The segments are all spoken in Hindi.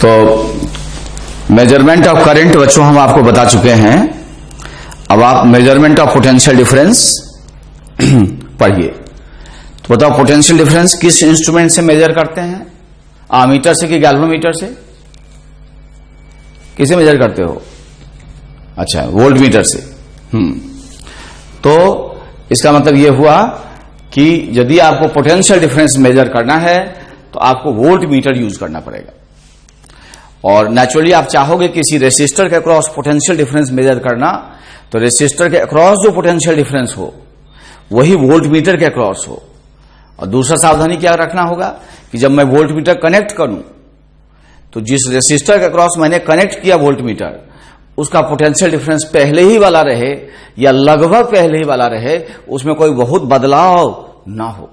तो मेजरमेंट ऑफ करंट बच्चों हम आपको बता चुके हैं। अब आप मेजरमेंट ऑफ पोटेंशियल डिफरेंस पढ़िए। तो बताओ पोटेंशियल डिफरेंस किस इंस्ट्रूमेंट से मेजर करते हैं? आमीटर से कि गैल्वेनोमीटर से? किसे मेजर करते हो? अच्छा, वोल्ट मीटर से। तो इसका मतलब यह हुआ कि यदि आपको पोटेंशियल डिफरेंस मेजर करना है तो आपको वोल्ट मीटर यूज करना पड़ेगा। और नेचुरली आप चाहोगे किसी रेसिस्टर के अक्रॉस पोटेंशियल डिफरेंस मेजर करना, तो रेसिस्टर के अक्रॉस जो पोटेंशियल डिफरेंस हो वही वोल्ट मीटर के अक्रॉस हो। और दूसरा सावधानी क्या रखना होगा कि जब मैं वोल्ट मीटर कनेक्ट करूं तो जिस रेसिस्टर के अक्रॉस मैंने कनेक्ट किया वोल्ट मीटर, उसका पोटेंशियल डिफरेंस पहले ही वाला रहे या लगभग पहले ही वाला रहे, उसमें कोई बहुत बदलाव ना हो।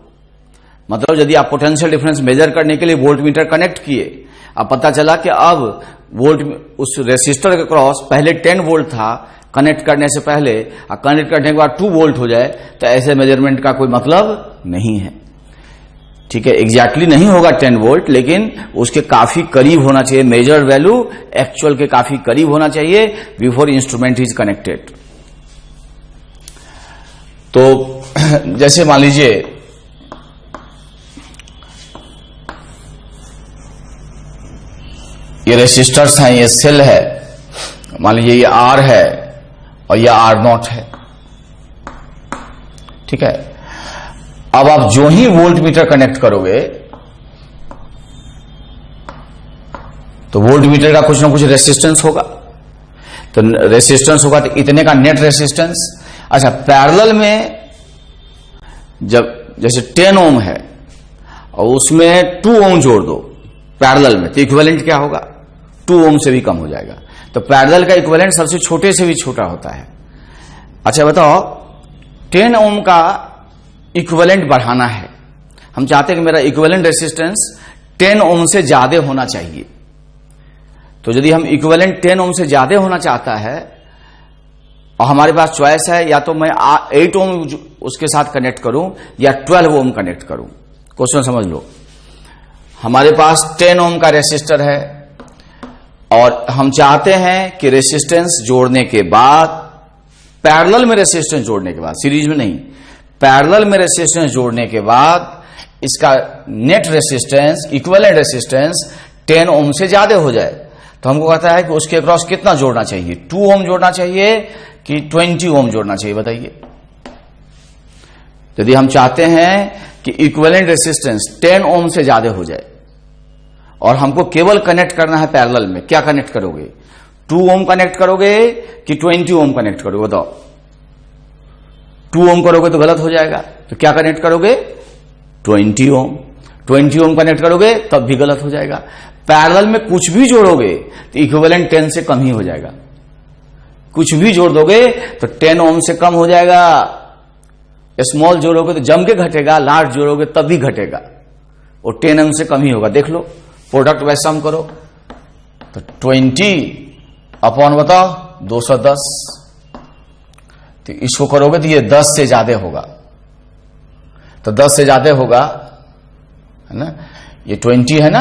मतलब यदि आप पोटेंशियल डिफरेंस मेजर करने के लिए वोल्ट मीटर कनेक्ट किए, अब पता चला कि अब वोल्ट उस रेसिस्टर के क्रॉस पहले 10 वोल्ट था कनेक्ट करने से पहले, और कनेक्ट करने के बाद 2 वोल्ट हो जाए, तो ऐसे मेजरमेंट का कोई मतलब नहीं है। ठीक है, एग्जैक्टली नहीं होगा 10 वोल्ट, लेकिन उसके काफी करीब होना चाहिए। मेजर वैल्यू एक्चुअल के काफी करीब होना चाहिए बिफोर इंस्ट्रूमेंट इज कनेक्टेड। तो जैसे मान लीजिए ये रेसिस्टर्स हैं, ये सेल है, मान लीजिए ये R है और ये R0 है। ठीक है, अब आप जो ही वोल्ट मीटर कनेक्ट करोगे तो वोल्ट मीटर का कुछ ना कुछ रेसिस्टेंस होगा। तो रेसिस्टेंस होगा तो इतने का नेट रेसिस्टेंस। अच्छा, पैरेलल में जब जैसे 10 ओम है और उसमें 2 ओम जोड़ दो पैरेलल में, तो इक्विवेलेंट क्या होगा? 2 ओम से भी कम हो जाएगा। तो पैरेलल का इक्विवेलेंट सबसे छोटे से भी छोटा होता है। अच्छा बताओ, 10 ओम का इक्विवेलेंट बढ़ाना है, हम चाहते हैं कि मेरा इक्विवेलेंट रेसिस्टेंस 10 ओम से ज्यादा होना चाहिए। तो यदि हम इक्विवेलेंट 10 ओम से ज्यादा होना चाहता है और हमारे पास चॉइस है, या तो मैं 8 ओम उसके साथ कनेक्ट करूं या 12 ओम कनेक्ट करूं। क्वेश्चन समझ लो, हमारे पास 10 ओम का रेसिस्टर है और हम चाहते हैं कि रेसिस्टेंस जोड़ने के बाद, पैरेलल में रेसिस्टेंस जोड़ने के बाद, सीरीज में नहीं, पैरेलल में रेसिस्टेंस जोड़ने के बाद इसका नेट रेसिस्टेंस, इक्विवेलेंट रेसिस्टेंस 10 ओम से ज्यादा हो जाए। तो हमको कहता है कि उसके अक्रॉस कितना जोड़ना चाहिए? 2 ओम जोड़ना चाहिए कि 20 ओम जोड़ना चाहिए? बताइए। यदि हम चाहते हैं कि इक्विवेलेंट रेसिस्टेंस 10 ओम से ज्यादा हो जाए और हमको केवल कनेक्ट करना है पैरेलल में, क्या कनेक्ट करोगे? 2 ओम कनेक्ट करोगे कि 20 ओम कनेक्ट करोगे? बताओ। 2 ओम करोगे तो गलत हो जाएगा, तो क्या कनेक्ट करोगे? 20 ओम। 20 ओम कनेक्ट करोगे तब भी गलत हो जाएगा। पैरेलल में कुछ भी जोड़ोगे तो इक्विवेलेंट 10 से कम ही हो जाएगा। कुछ भी जोड़ दोगे तो 10 ओम से कम हो जाएगा। स्मॉल जोड़ोगे तो जम के घटेगा, लार्ज जोड़ोगे तब भी घटेगा, और 10 ओम से कम ही होगा। देख लो, प्रोडक्ट बाय सम करो तो 20 अपॉन बताओ 210, तो इसको करोगे तो ये 10 से ज्यादा होगा। तो 10 से ज्यादा होगा, है ना? ये 20 है ना,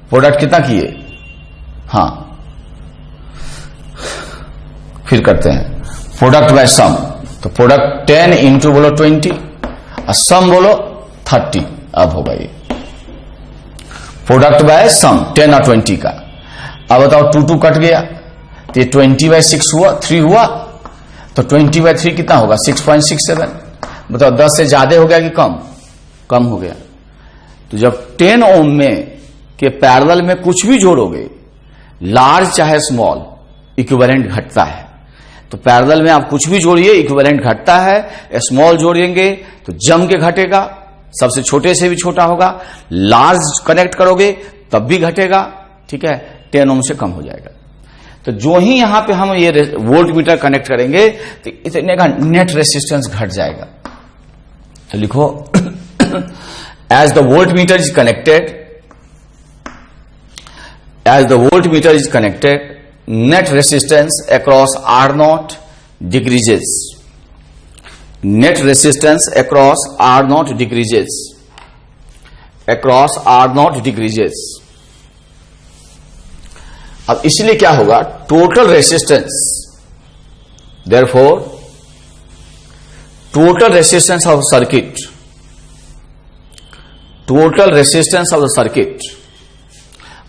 प्रोडक्ट कितना किए? हाँ, फिर करते हैं प्रोडक्ट बाय सम। तो प्रोडक्ट 10 इंटू बोलो 20 और सम बोलो 30। अब होगा ये प्रोडक्ट बाय सम 10 और 20 का। अब बताओ 2 कट गया तो ये 20/6 हुआ, 3 हुआ, तो 20/3 कितना होगा? 6.67। बताओ 10 से ज्यादा हो गया कि कम? कम हो गया। तो जब 10 ओम में के पैरेलल में कुछ भी जोड़ोगे, लार्ज चाहे स्मॉल, इक्विवेलेंट घटता है। तो पैरेलल में आप कुछ भी जोड़िए, इक्विवेलेंट घटता है। स्मॉल जोड़ेंगे तो जम के घटेगा, सबसे छोटे से भी छोटा होगा। लार्ज कनेक्ट करोगे तब भी घटेगा। ठीक है, 10 ओम से कम हो जाएगा। तो जो ही यहां पे हम ये वोल्ट मीटर कनेक्ट करेंगे तो इतने का नेट रेसिस्टेंस घट जाएगा। तो लिखो as the voltmeter is connected, as the voltmeter is connected, net resistance across R0 decreases. Net resistance across R0 decreases. Across R0 decreases. अब इसलिए क्या होगा, total resistance, therefore total resistance of circuit, total resistance of the circuit,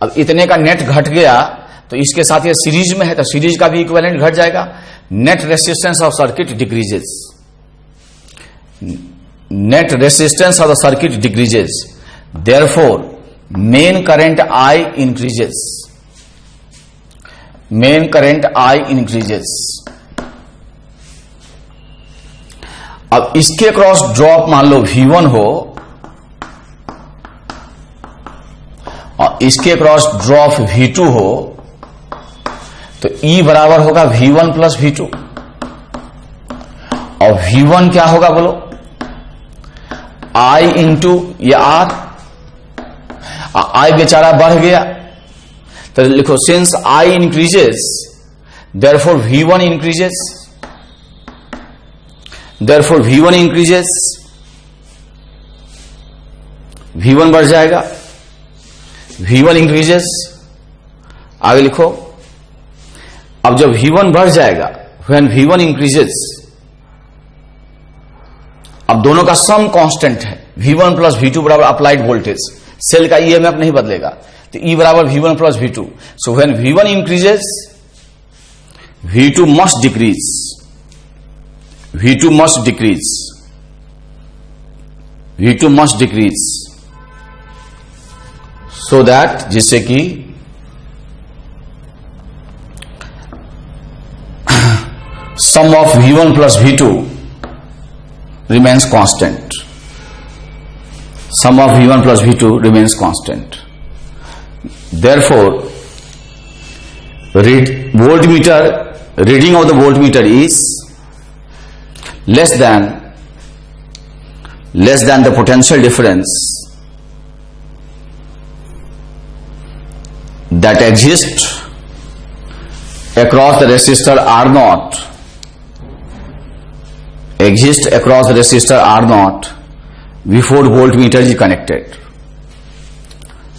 अब इतने का नेट घट गया तो इसके साथ ये सीरीज में है तो सीरीज का भी इक्विवेलेंट घट जाएगा, net resistance of circuit decreases, net resistance of the circuit decreases, therefore main current I increases, main current I increases. अब इसके क्रॉस ड्रॉप मान लो V1 हो और इसके क्रॉस ड्रॉप V2 हो तो E बराबर होगा V1 प्लस V2, और V1 क्या होगा बोलो, I इंटू ये R, I बेचारा बढ़ गया तो लिखो since I increases therefore V1 increases, therefore V1 increases, V1 बढ़ जाएगा, V1 इंक्रीजेस। आगे लिखो, अब जब V1 बढ़ जाएगा, व्हेन V1 इंक्रीजेस, अब दोनों का सम कांस्टेंट है, V1 प्लस V2 बराबर अप्लाइड वोल्टेज, सेल का ईएमएफ नहीं बदलेगा, तो E बराबर V1 plus V2। So when V1 increases V2 must decrease, V2 must decrease, V2 must decrease, so that जिससे कि sum of V1 plus V2 remains constant, sum of V1 plus V2 remains constant, therefore voltmeter reading of the voltmeter is less than the potential difference that exists across the resistor R0, exists across the resistor R0 before voltmeter is connected,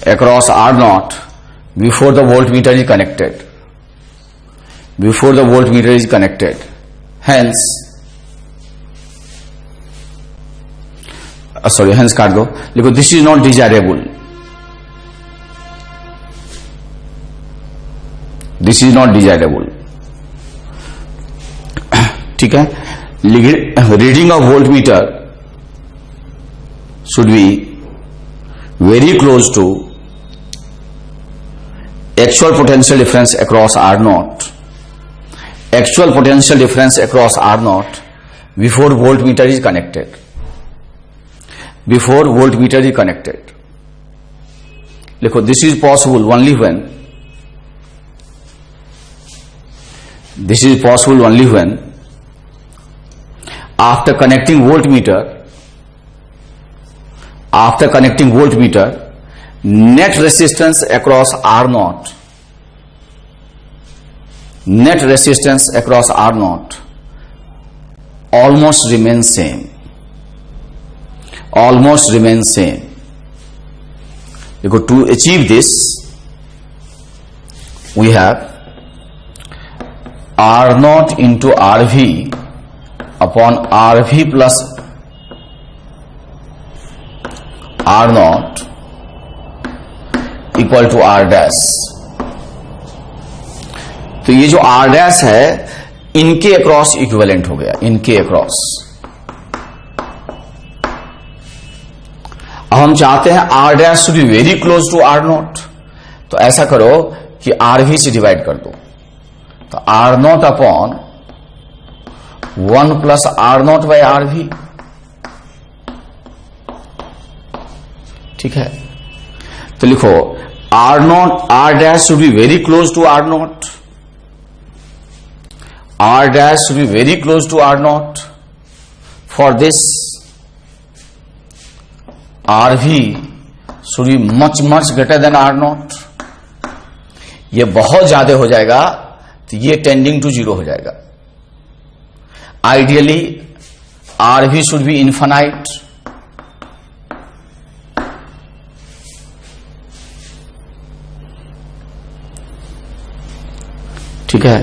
across R0 before the voltmeter is connected, before the voltmeter is connected, hence hence काट दो, लिखो this is not desirable, this is not desirable, ठीक है। Reading of voltmeter should be very close to actual potential difference across R0, actual potential difference across R0 before voltmeter is connected, before voltmeter is connected। देखो this is possible only when, this is possible only when after connecting voltmeter, after connecting voltmeter, net resistance across R0, net resistance across R0 almost remains same, almost remains same। देखो to achieve this we have R0 into RV upon RV plus R0 equal to R dash. तो ये जो R डैश है इनके अक्रॉस इक्विवेलेंट हो गया, इनके अक्रॉस। अब हम चाहते हैं R dash should be very close to R0, तो ऐसा करो कि RV से डिवाइड कर दो, तो R0 upon 1 plus R0 bye RV, ठीक है। तो लिखो R dash should be very close to R0, R dash should be very close to R0, for this RV should be much much greater than R0। ये बहुत ज्यादा हो जाएगा तो ये टेंडिंग टू 0 हो जाएगा। Ideally RV should be infinite, ठीक है,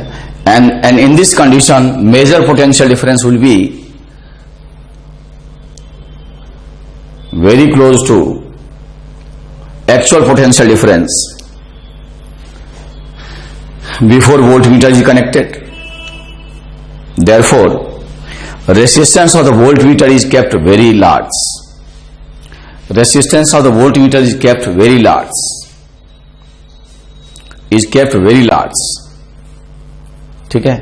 and in this condition measure potential difference will be very close to actual potential difference before voltmeter is connected. Therefore, resistance of the voltmeter is kept very large. Resistance of the voltmeter is kept very large. Is kept very large. ठीक है,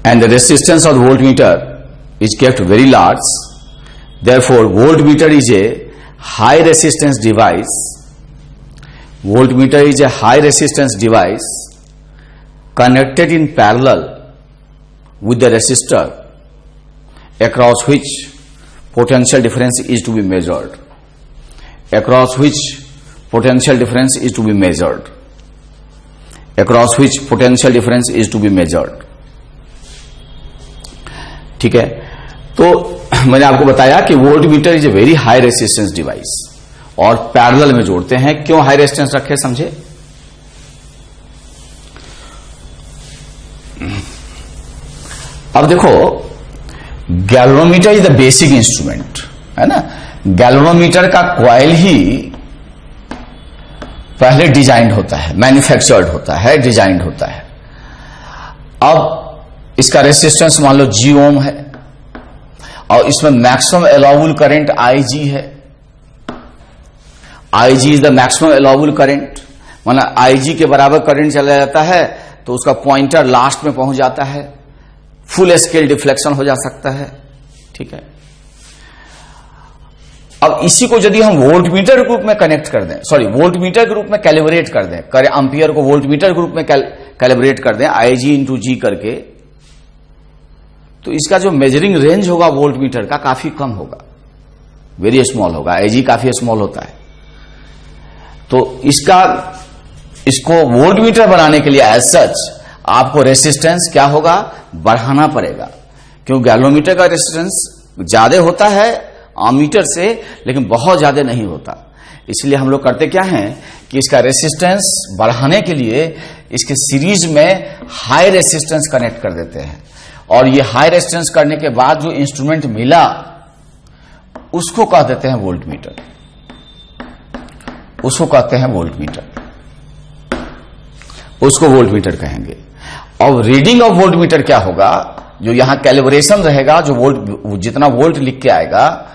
and the resistance of the voltmeter is kept very large. Therefore, voltmeter is a high resistance device. Voltmeter is a high resistance device connected in parallel with the resistor across which potential difference is to be measured. Across which potential difference is to be measured. Across which potential difference is to be measured. ठीक है, तो मैंने आपको बताया कि voltmeter is a very high resistance device और पैरेलल में जोड़ते हैं। क्यों हाई रेजिस्टेंस रखे समझे? अब देखो, galvanometer is the basic instrument, है ना। गैल्वेनोमीटर का कॉइल ही पहले डिजाइंड होता है, मैन्युफैक्चर्ड होता है, डिजाइंड होता है। अब इसका रेजिस्टेंस मान लो जी ओम है और इसमें मैक्सिमम अलाउबल करंट IG है। IG is the maximum allowable current, मतलब IG के बराबर करंट चला जाता है तो उसका पॉइंटर लास्ट में पहुंच जाता है, फुल स्केल डिफ्लेक्शन हो जा सकता है। ठीक है, अब इसी को यदि हम वोल्टमीटर के रूप में कनेक्ट कर दें, सॉरी वोल्टमीटर के रूप में कैलिब्रेट कर दें, करे एम्पियर को वोल्टमीटर के रूप में कैलिब्रेट कर दें IG इंटू जी करके, तो इसका जो मेजरिंग रेंज होगा वोल्टमीटर का काफी कम होगा, वेरी स्मॉल होगा। IG काफी स्मॉल होता है, तो इसको वोल्टमीटर बनाने के लिए एज सच आपको रेसिस्टेंस क्या होगा, बढ़ाना पड़ेगा। क्यों? गैल्वेनोमीटर का रेसिस्टेंस ज्यादा होता है आमीटर से, लेकिन बहुत ज्यादा नहीं होता। इसलिए हम लोग करते क्या हैं कि इसका रेसिस्टेंस बढ़ाने के लिए इसके सीरीज में हाई रेसिस्टेंस कनेक्ट कर देते हैं, और ये हाई रेसिस्टेंस करने के बाद जो इंस्ट्रूमेंट मिला उसको कह देते हैं वोल्टमीटर, उसको कहते हैं वोल्टमीटर, उसको वोल्टमीटर कहेंगे। अब रीडिंग ऑफ वोल्टमीटर क्या होगा, जो यहां कैलिब्रेशन रहेगा, जो वोल्ट जितना वोल्ट लिख के आएगा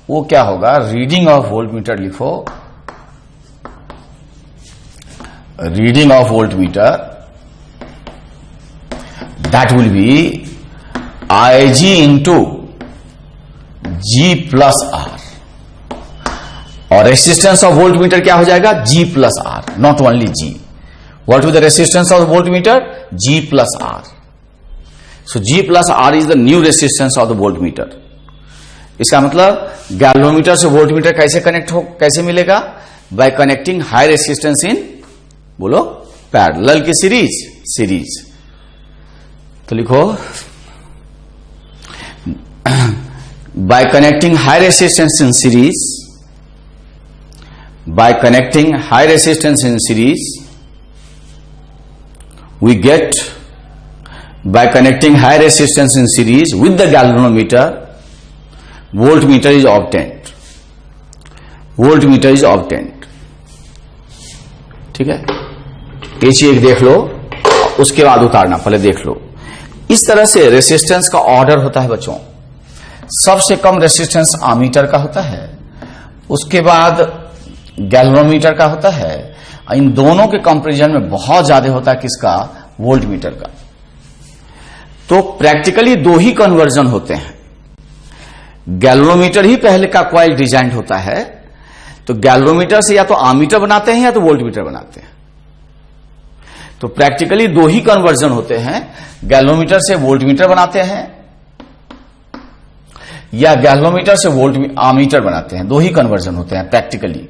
वो क्या होगा, रीडिंग ऑफ वोल्टमीटर लिखो, reading of voltmeter that will be IG into G plus R, और रेसिस्टेंस ऑफ वोल्टमीटर क्या हो जाएगा, G plus R, not only G। What is the resistance of voltmeter, G plus R। So G plus R is the new resistance of the voltmeter. इसका मतलब गैल्वेनोमीटर से वोल्टमीटर कैसे कनेक्ट हो, कैसे मिलेगा, बाय कनेक्टिंग हाई रेसिस्टेंस इन, बोलो, पैरेलल की सीरीज। तो लिखो, by connecting high resistance in series, by connecting high resistance in series, we get, by connecting high resistance in series with the galvanometer, voltmeter is obtained, voltmeter is obtained। ठीक है, ये चीज देख लो, उसके बाद उतारना, पहले देख लो। इस तरह से रेसिस्टेंस का ऑर्डर होता है बच्चों। सबसे कम रेसिस्टेंस आमीटर का होता है, उसके बाद गैल्वेनोमीटर का होता है, इन दोनों के कंपैरिजन में बहुत ज्यादा होता है किसका, वोल्टमीटर का। तो प्रैक्टिकली दो ही कन्वर्जन होते हैं। गैल्वेनोमीटर ही पहले का कॉइल डिजाइन होता है, तो गैल्वेनोमीटर से या तो आमीटर बनाते हैं या तो वोल्टमीटर बनाते हैं। तो प्रैक्टिकली दो ही कन्वर्जन होते हैं, गैल्वेनोमीटर से वोल्टमीटर बनाते हैं या गैल्वेनोमीटर से आमीटर बनाते हैं, दो ही कन्वर्जन होते हैं प्रैक्टिकली।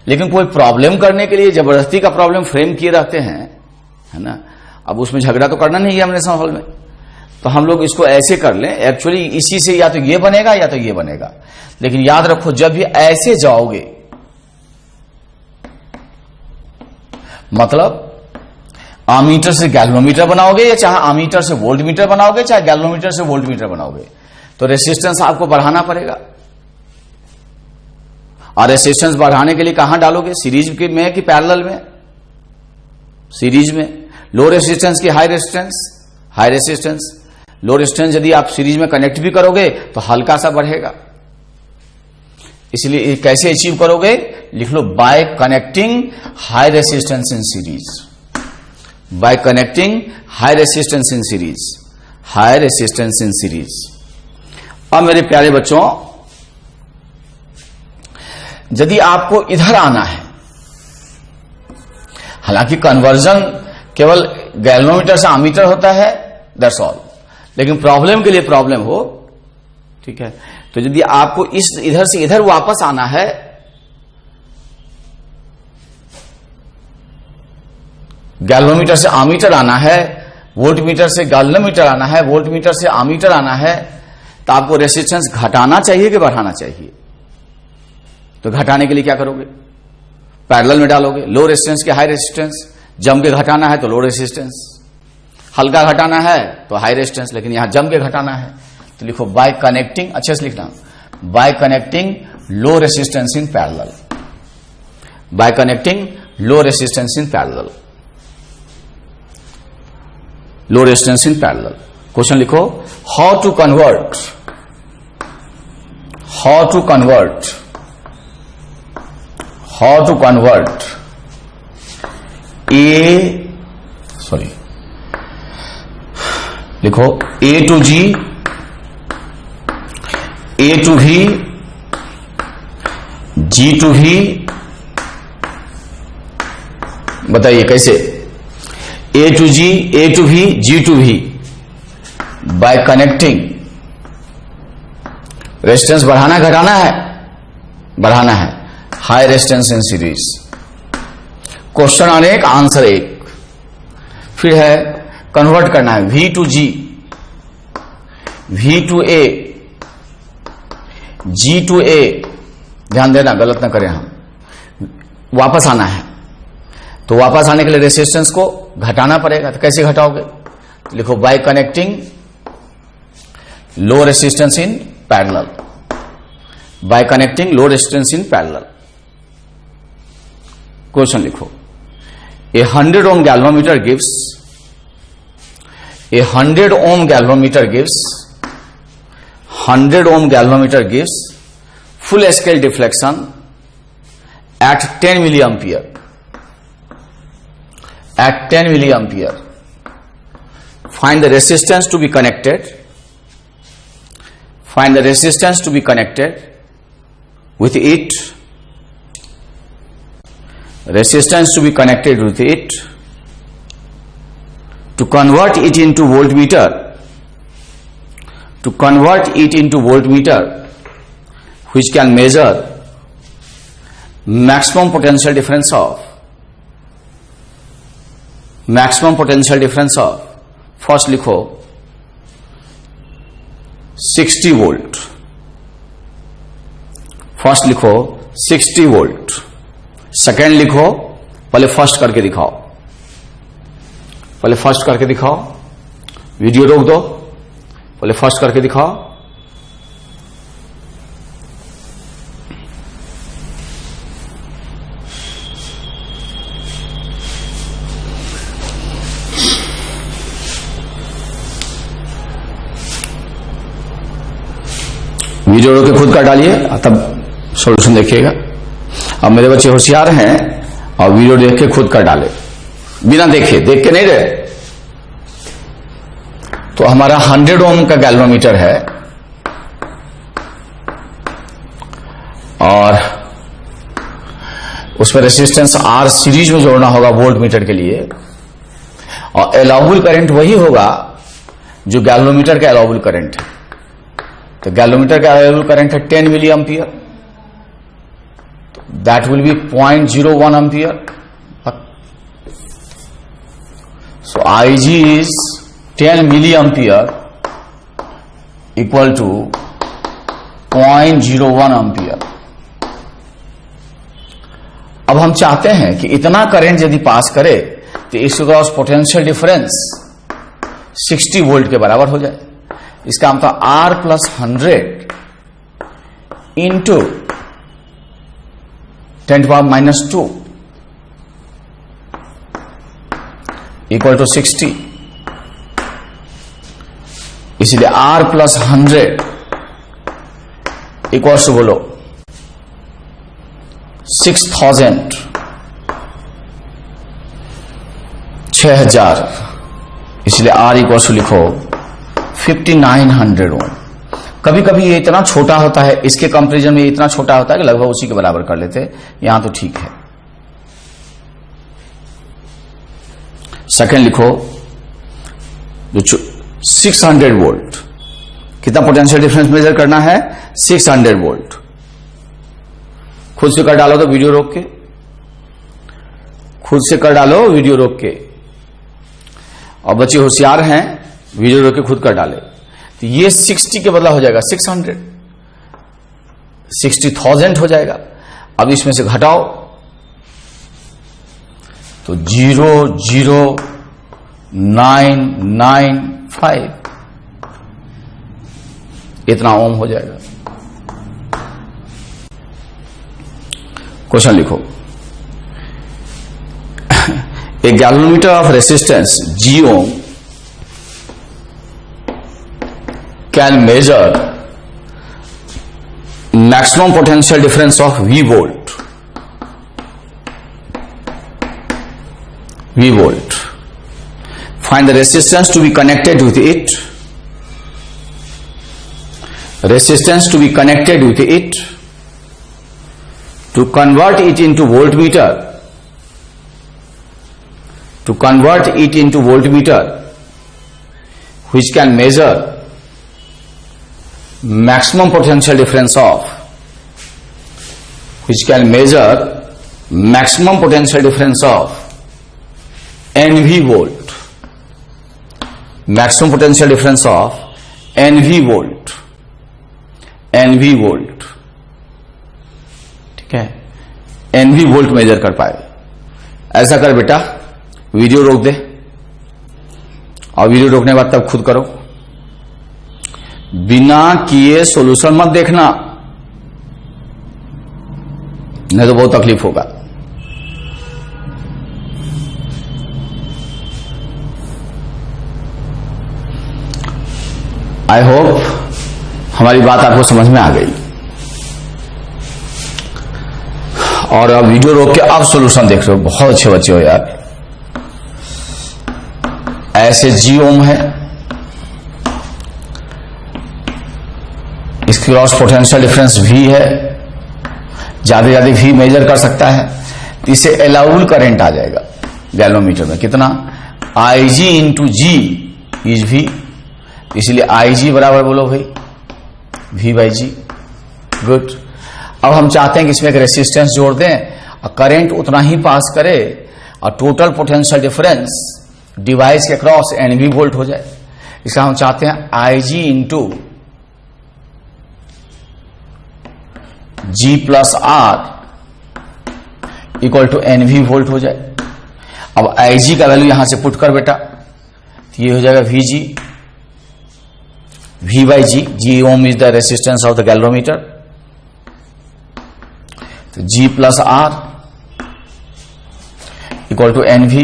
लेकिन कोई प्रॉब्लम करने के लिए जबरदस्ती का प्रॉब्लम फ्रेम किए रहते हैं, है ना। अब उसमें झगड़ा तो करना नहीं है हमने सवाल में, तो हम लोग इसको ऐसे कर लें, एक्चुअली इसी से या तो ये बनेगा या तो ये बनेगा। लेकिन याद रखो, जब भी ऐसे जाओगे, मतलब आमीटर से गैल्वेनोमीटर बनाओगे या चाहे आमीटर से वोल्टमीटर बनाओगे, चाहे गैल्वेनोमीटर से वोल्टमीटर बनाओगे, तो रेसिस्टेंस आपको बढ़ाना पड़ेगा। और रेसिस्टेंस बढ़ाने के लिए कहां डालोगे, सीरीज में कि पैरेलल में? सीरीज में। लो रेसिस्टेंस की हाई रेसिस्टेंस, हाई रेसिस्टेंस। लो रेसिस्टेंस यदि आप सीरीज में कनेक्ट भी करोगे तो हल्का सा बढ़ेगा। इसलिए कैसे अचीव करोगे, लिख लो, by connecting high resistance in series, by connecting high resistance in series, high resistance in series. अब मेरे प्यारे बच्चों, यदि आपको इधर आना है, हालांकि कन्वर्जन केवल गैल्वेनोमीटर से अमीटर होता है, दैट्स ऑल, लेकिन प्रॉब्लम के लिए प्रॉब्लम हो, ठीक है। तो यदि आपको इस इधर से इधर वापस आना है, गैल्वेनोमीटर से अमीटर आना है, वोल्टमीटर से गैल्वेनोमीटर आना है, वोल्टमीटर से अमीटर आना है, तो आपको रेसिस्टेंस घटाना चाहिए कि बढ़ाना चाहिए? तो घटाने के लिए क्या करोगे, पैरेलल में डालोगे। लो रेसिस्टेंस के हाई रेसिस्टेंस, जम के घटाना है तो लो रेसिस्टेंस, हल्का घटाना है तो हाई रेसिस्टेंस, लेकिन यहां जम के घटाना है तो लिखो बाय कनेक्टिंग, अच्छे से लिखना, by connecting low resistance in parallel, by connecting low resistance in parallel, low resistance in parallel. Question लिखो, how to convert, how to convert, how to convert लिखो A to G, A to V, G to V, बताइए कैसे? A to G, A to V, G to V, by connecting, resistance बढ़ाना घटाना है? बढ़ाना है, high resistance in series. Question अनेक, आंसर एक। फिर है कन्वर्ट करना है, V to G, V to A, G to A, ध्यान देना गलत ना करें हम, वापस आना है। तो वापस आने के लिए रेजिस्टेंस को घटाना पड़ेगा, तो कैसे घटाओगे? तो लिखो bye connecting low resistance in parallel, by connecting low resistance in parallel. Question लिखो, a 100 ohm galvanometer gives, a 100 ohm galvanometer gives, 100 ohm galvanometer gives full scale deflection at 10 milliampere, at 10 milliampere. Find the resistance to be connected, find the resistance to be connected with it, resistance to be connected with it, to convert it into voltmeter, to convert it into voltmeter, which can measure maximum potential difference of, maximum potential difference of, first लिखो 60 volt, फर्स्ट लिखो 60 वोल्ट, सेकेंड लिखो, पहले फर्स्ट करके दिखाओ, पहले फर्स्ट करके दिखाओ, वीडियो रोक दो, पहले फर्स्ट करके दिखाओ। वीडियो रोक के खुद कर डालिए, तब सॉल्यूशन देखिएगा। अब मेरे बच्चे होशियार हैं और वीडियो देख के खुद कर डाले, बिना देखे, देख के नहीं रहे। तो हमारा 100 ओम का गैल्वेनोमीटर है और उसमें रेसिस्टेंस R सीरीज में जोड़ना होगा वोल्टमीटर के लिए, और अलाउबल करंट वही होगा जो गैल्वेनोमीटर का अलाउबल करंट है। तो गैल्वेनोमीटर का अलाउबल करंट है 10 milli ampere, that will be 0.01 ampere. So Ig is 10 milliampere equal to 0.01 ampere. अब हम चाहते हैं कि इतना करंट यदि पास करे तो इसके क्रॉस पोटेंशियल डिफरेंस 60 वोल्ट के बराबर हो जाए। इसका मतलब R plus 100 into 10⁻⁻² equal to 60। इसलिए R प्लस 100 इक्वल टू बोलो 6000 6000। इसलिए R इक्वल टू लिखो 5900 ओम। कभी कभी ये इतना छोटा होता है, इसके कंपैरिजन में इतना छोटा होता है कि लगभग उसी के बराबर कर लेते हैं। यहां तो ठीक है। सेकेंड लिखो जो 600 वोल्ट, कितना पोटेंशियल डिफरेंस मेजर करना है? 600 वोल्ट। खुद से कर डालो तो वीडियो रोक के, खुद से कर डालो वीडियो रोक के। और बच्चे होशियार हैं, वीडियो रोक के खुद कर डाले। तो ये 60 के बदला हो जाएगा 600, 60,000 हो जाएगा। अब इसमें से घटाओ तो 00995 इतना ओम हो जाएगा। क्वेश्चन लिखो, a galvanometer of resistance G ohm can measure maximum potential difference of V volt. Find the resistance to be connected with it. Resistance to be connected with it to convert it into voltmeter. To convert it into voltmeter, which can measure maximum potential difference of, NV volt, maximum potential difference of NV volt, ठीक है, NV वोल्ट मेजर कर पाए। ऐसा कर बेटा, वीडियो रोक दे और वीडियो रोकने के बाद तब खुद करो, बिना किए सॉल्यूशन मत देखना, नहीं तो बहुत तकलीफ होगा। आई होप हमारी बात आपको समझ में आ गई। और अब वीडियो रोक के अब सॉल्यूशन देख रहे हो, बहुत अच्छे बच्चे हो यार। ऐसे G ओम है, इसकी क्रॉस पोटेंशियल डिफरेंस V है, ज्यादा ज्यादा V मेजर कर सकता है, तो इसे अलाउड करंट आ जाएगा गैल्वेनोमीटर में। कितना? Ig into G is V, इसलिए Ig बराबर बोलो भाई V/G। गुड। अब हम चाहते हैं कि इसमें एक रेसिस्टेंस जोड़ दें और करंट उतना ही पास करे और टोटल पोटेंशियल डिफरेंस डिवाइस के क्रॉस NV वोल्ट हो जाए। इसका हम चाहते हैं Ig into G plus R equal to NV volt हो जाए। अब Ig का वैल्यू यहां से पुट कर बेटा, तो ये हो जाएगा VG, V/G। G ohm is the resistance of the galvanometer, तो G plus R equal to NV।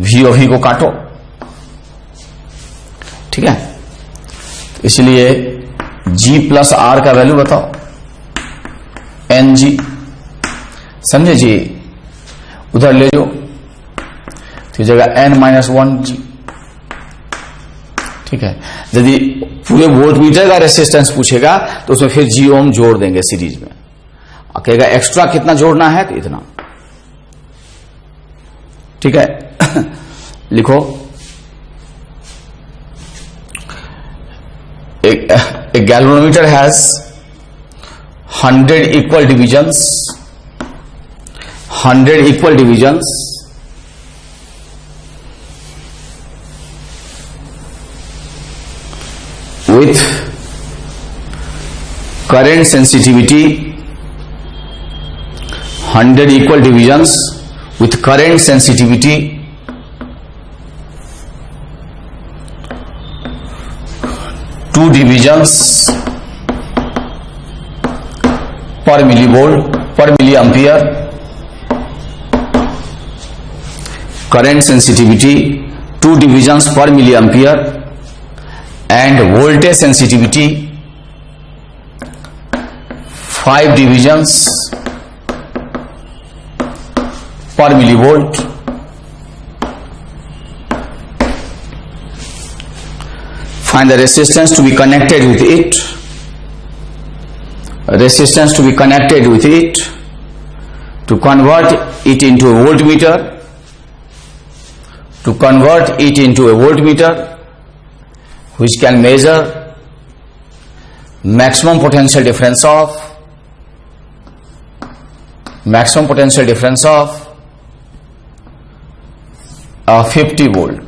V और V को काटो, ठीक है। तो इसलिए G प्लस R का वैल्यू बताओ, NG, समझे जी? उधर ले जाओ तो जगह N-1G, ठीक है। यदि पूरे वोल्टमीटर का रेसिस्टेंस पूछेगा तो उसमें फिर G ओम जोड़ देंगे सीरीज में, और कहेगा एक्स्ट्रा कितना जोड़ना है, तो इतना, ठीक है। लिखो, एक galvanometer has 100 equal divisions, 100 equal divisions with current sensitivity, 100 equal divisions with current sensitivity two divisions per millivolt per milliampere, current sensitivity 2 divisions per milliampere and voltage sensitivity 5 divisions per millivolt. Find the resistance to be connected with it. Resistance to be connected with it to convert it into a voltmeter. To convert it into a voltmeter which can measure maximum potential difference of 50 volt.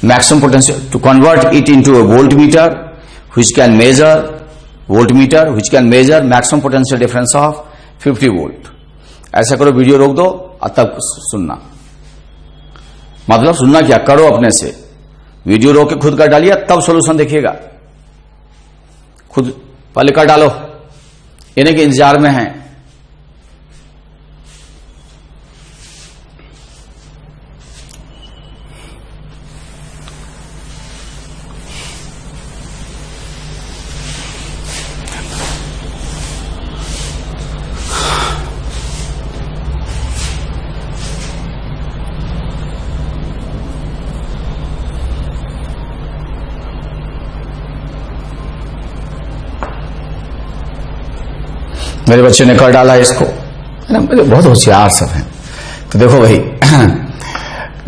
Maximum potential to convert it into a voltmeter which can measure maximum potential difference of 50 volt. ऐसा करो, वीडियो रोक दो और तब सुनना। मतलब सुनना क्या, करो अपने से, वीडियो रोक के खुद कर डालिए, तब सॉल्यूशन देखिएगा। खुद पहले कर डालो, इन्हीं के इंतजार में हैं। मेरे बच्चे ने कर डाला इसको, मेरे बहुत होशियार सब हैं। तो देखो भाई,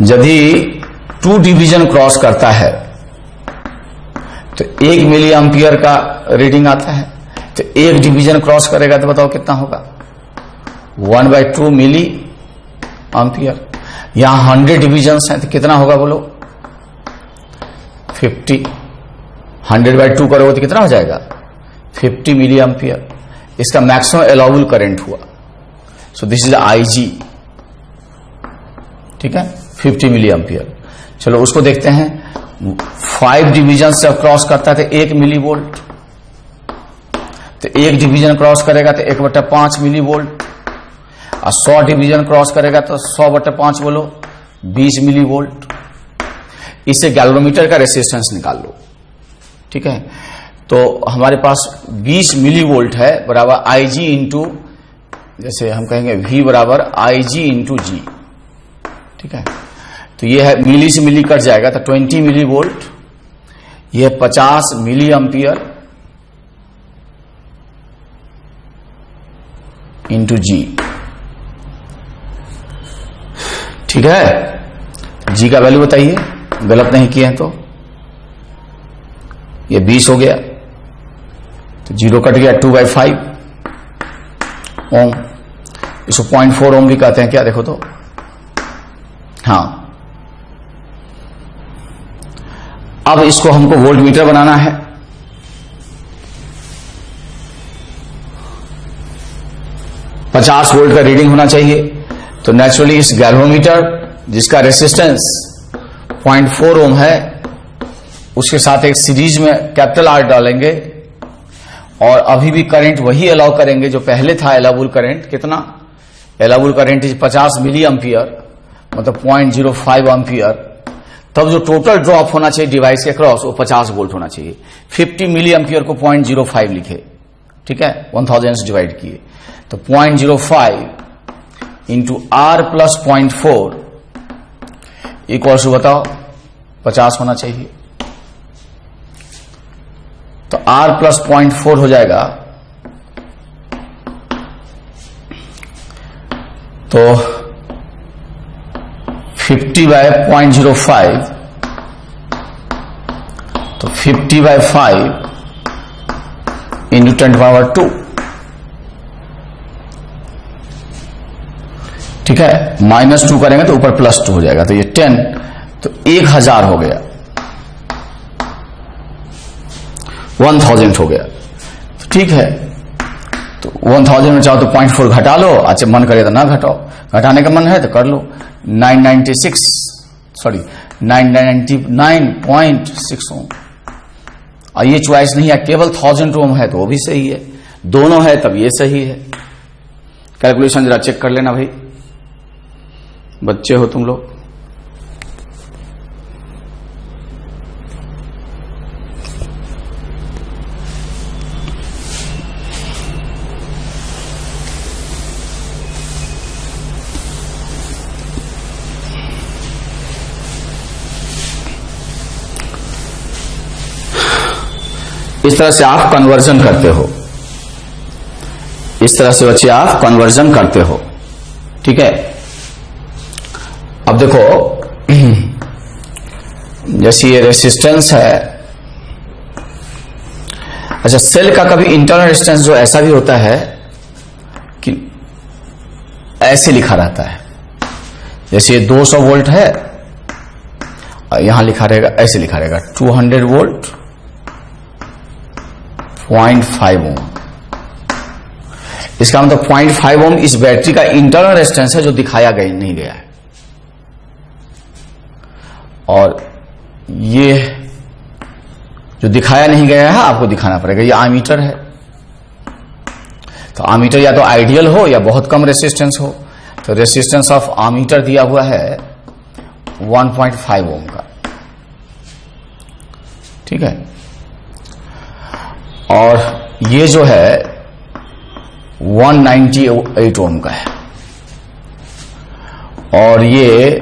यदि 2 डिवीजन क्रॉस करता है तो 1 मिली एम्पियर का रीडिंग आता है। तो 1 डिवीजन क्रॉस करेगा तो बताओ कितना होगा, 1/2 मिली एम्पियर। यहां 100 डिवीजन हैं तो कितना होगा बोलो, 50। 100/2 करोगे तो कितना हो जाएगा, 50 मिली एम्पियर। इसका मैक्सिमम अलाउबल करंट हुआ। सो दिस इज IG, ठीक है, 50 मिली एम्पियर। चलो उसको देखते हैं। 5 डिवीजन से क्रॉस करता है तो 1 मिली वोल्ट। तो 1 डिवीजन क्रॉस करेगा तो 1/5 मिली वोल्ट, और 100 डिवीजन क्रॉस करेगा तो 100/5 बोलो 20 मिली वोल्ट। इससे गैल्वेनोमीटर का रेसिस्टेंस निकाल लो, ठीक है। तो हमारे पास 20 मिली वोल्ट है, बराबर IG इंटू, जैसे हम कहेंगे V बराबर IG इंटू G, ठीक है। तो ये है, मिली से मिली कट जाएगा तो 20 मिली वोल्ट, ये 50 मिली एम्पियर इंटू G, ठीक है। G का वैल्यू बताइए, गलत नहीं किए हैं तो। ये 20 हो गया तो 0 कट गया, 2/5 ओम। इसको 0.4 ओम भी कहते हैं क्या, देखो तो। हाँ, अब इसको हमको वोल्टमीटर बनाना है। $50 वोल्ट का रीडिंग होना चाहिए। तो नेचुरली इस गैल्वेनोमीटर जिसका रेसिस्टेंस 0.4 ओम है, उसके साथ एक सीरीज में कैपिटल R डालेंगे और अभी भी करंट वही अलाउ करेंगे जो पहले था। अलाउबल करंट कितना, allowable current is 50 milliampere, मतलब 0.05 एम्पियर। तब जो टोटल ड्रॉप होना चाहिए डिवाइस के क्रॉस वो 50 वोल्ट होना चाहिए। 50 मिली एम्पियर को 0.05 लिखे, ठीक है, 1000 से डिवाइड किए तो 0.05 into R plus 0.4 equal to बताओ 50 होना चाहिए। तो R प्लस 0.4 हो जाएगा, तो 50/0.05, तो 50/5 इंटू 10⁻², ठीक है। -2 करेंगे तो ऊपर +2 हो जाएगा, तो ये 10, तो 1000 हो गया, 1000 हो गया, तो ठीक है। तो 1000 में चाहो तो 0.4 घटा लो, अच्छा मन करे तो ना घटाओ। घटाने का मन है तो कर लो। 999.6 ओम। और ये चॉइस नहीं है, केवल 1000 ओम है तो वो भी सही है, दोनों है तब ये सही है। कैलकुलेशन जरा चेक कर लेना भाई, बच्चे हो तुम लोग। इस तरह से आप कन्वर्जन करते हो, इस तरह से बच्चे आप कन्वर्जन करते हो, ठीक है। अब देखो जैसे ये रेसिस्टेंस है, अच्छा सेल का कभी इंटरनल रेजिस्टेंस जो ऐसा भी होता है कि ऐसे लिखा रहता है, जैसे ये 200 वोल्ट है और यहां लिखा रहेगा, ऐसे लिखा रहेगा 200 वोल्ट 0.5 ओम। इसका मतलब 0.5 ओम इस बैटरी का इंटरनल रेजिस्टेंस है जो दिखाया गया नहीं गया है। और ये जो दिखाया नहीं गया है आपको दिखाना पड़ेगा, ये आमीटर है। तो आमीटर या तो आइडियल हो या बहुत कम रेजिस्टेंस हो। तो रेजिस्टेंस ऑफ आमीटर दिया हुआ है 1.5 ओम का, ठीक है। और ये जो है 198 ओम का है, और ये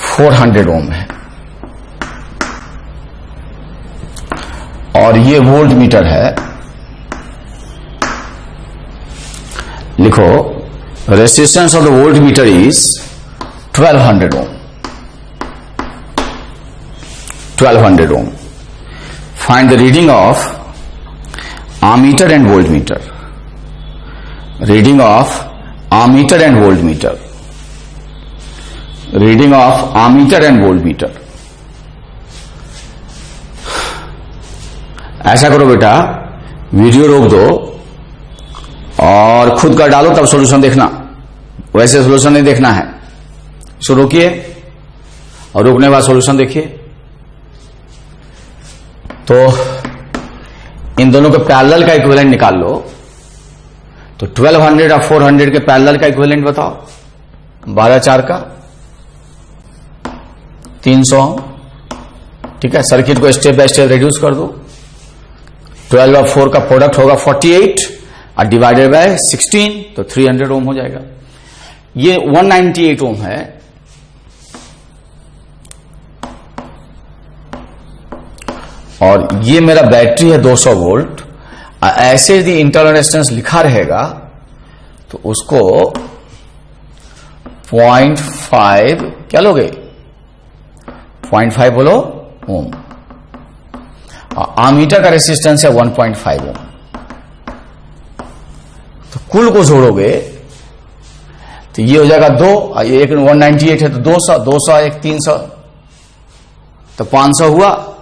400 ओम है, और ये वोल्ट मीटर है। लिखो resistance of the voltmeter is 1200 ohm, 1200 ohm. Find the reading of ammeter and voltmeter. Reading of ammeter and voltmeter. Reading of ammeter and voltmeter. ऐसा करो बेटा, वीडियो रोक दो और खुद का डालो, तब सॉल्यूशन देखना। वैसे सॉल्यूशन नहीं देखना है, इसको रोकिए और रोकने के बाद सॉल्यूशन देखिए। तो इन दोनों के पैरेलल का इक्विवेलेंट निकाल लो। तो 1200 और 400 के पैरेलल का इक्विवेलेंट बताओ। 12×4 का 300, ठीक है। सर्किट को स्टेप बाय स्टेप रिड्यूस कर दो। 12 और 4 का प्रोडक्ट होगा 48 और डिवाइडेड बाय 16 तो 300 ओम हो जाएगा। ये 198 ओम है, और ये मेरा बैटरी है 200 वोल्ट। ऐसे यदि इंटरनल रेजिस्टेंस लिखा रहेगा तो उसको 0.5 क्या लोगे, 0.5 बोलो ओम। आमीटर का रेजिस्टेंस है 1.5 ओम। तो कुल को जोड़ोगे तो ये हो जाएगा 2, ये 198 है तो 200, 200 एक 300 तो 500 हुआ।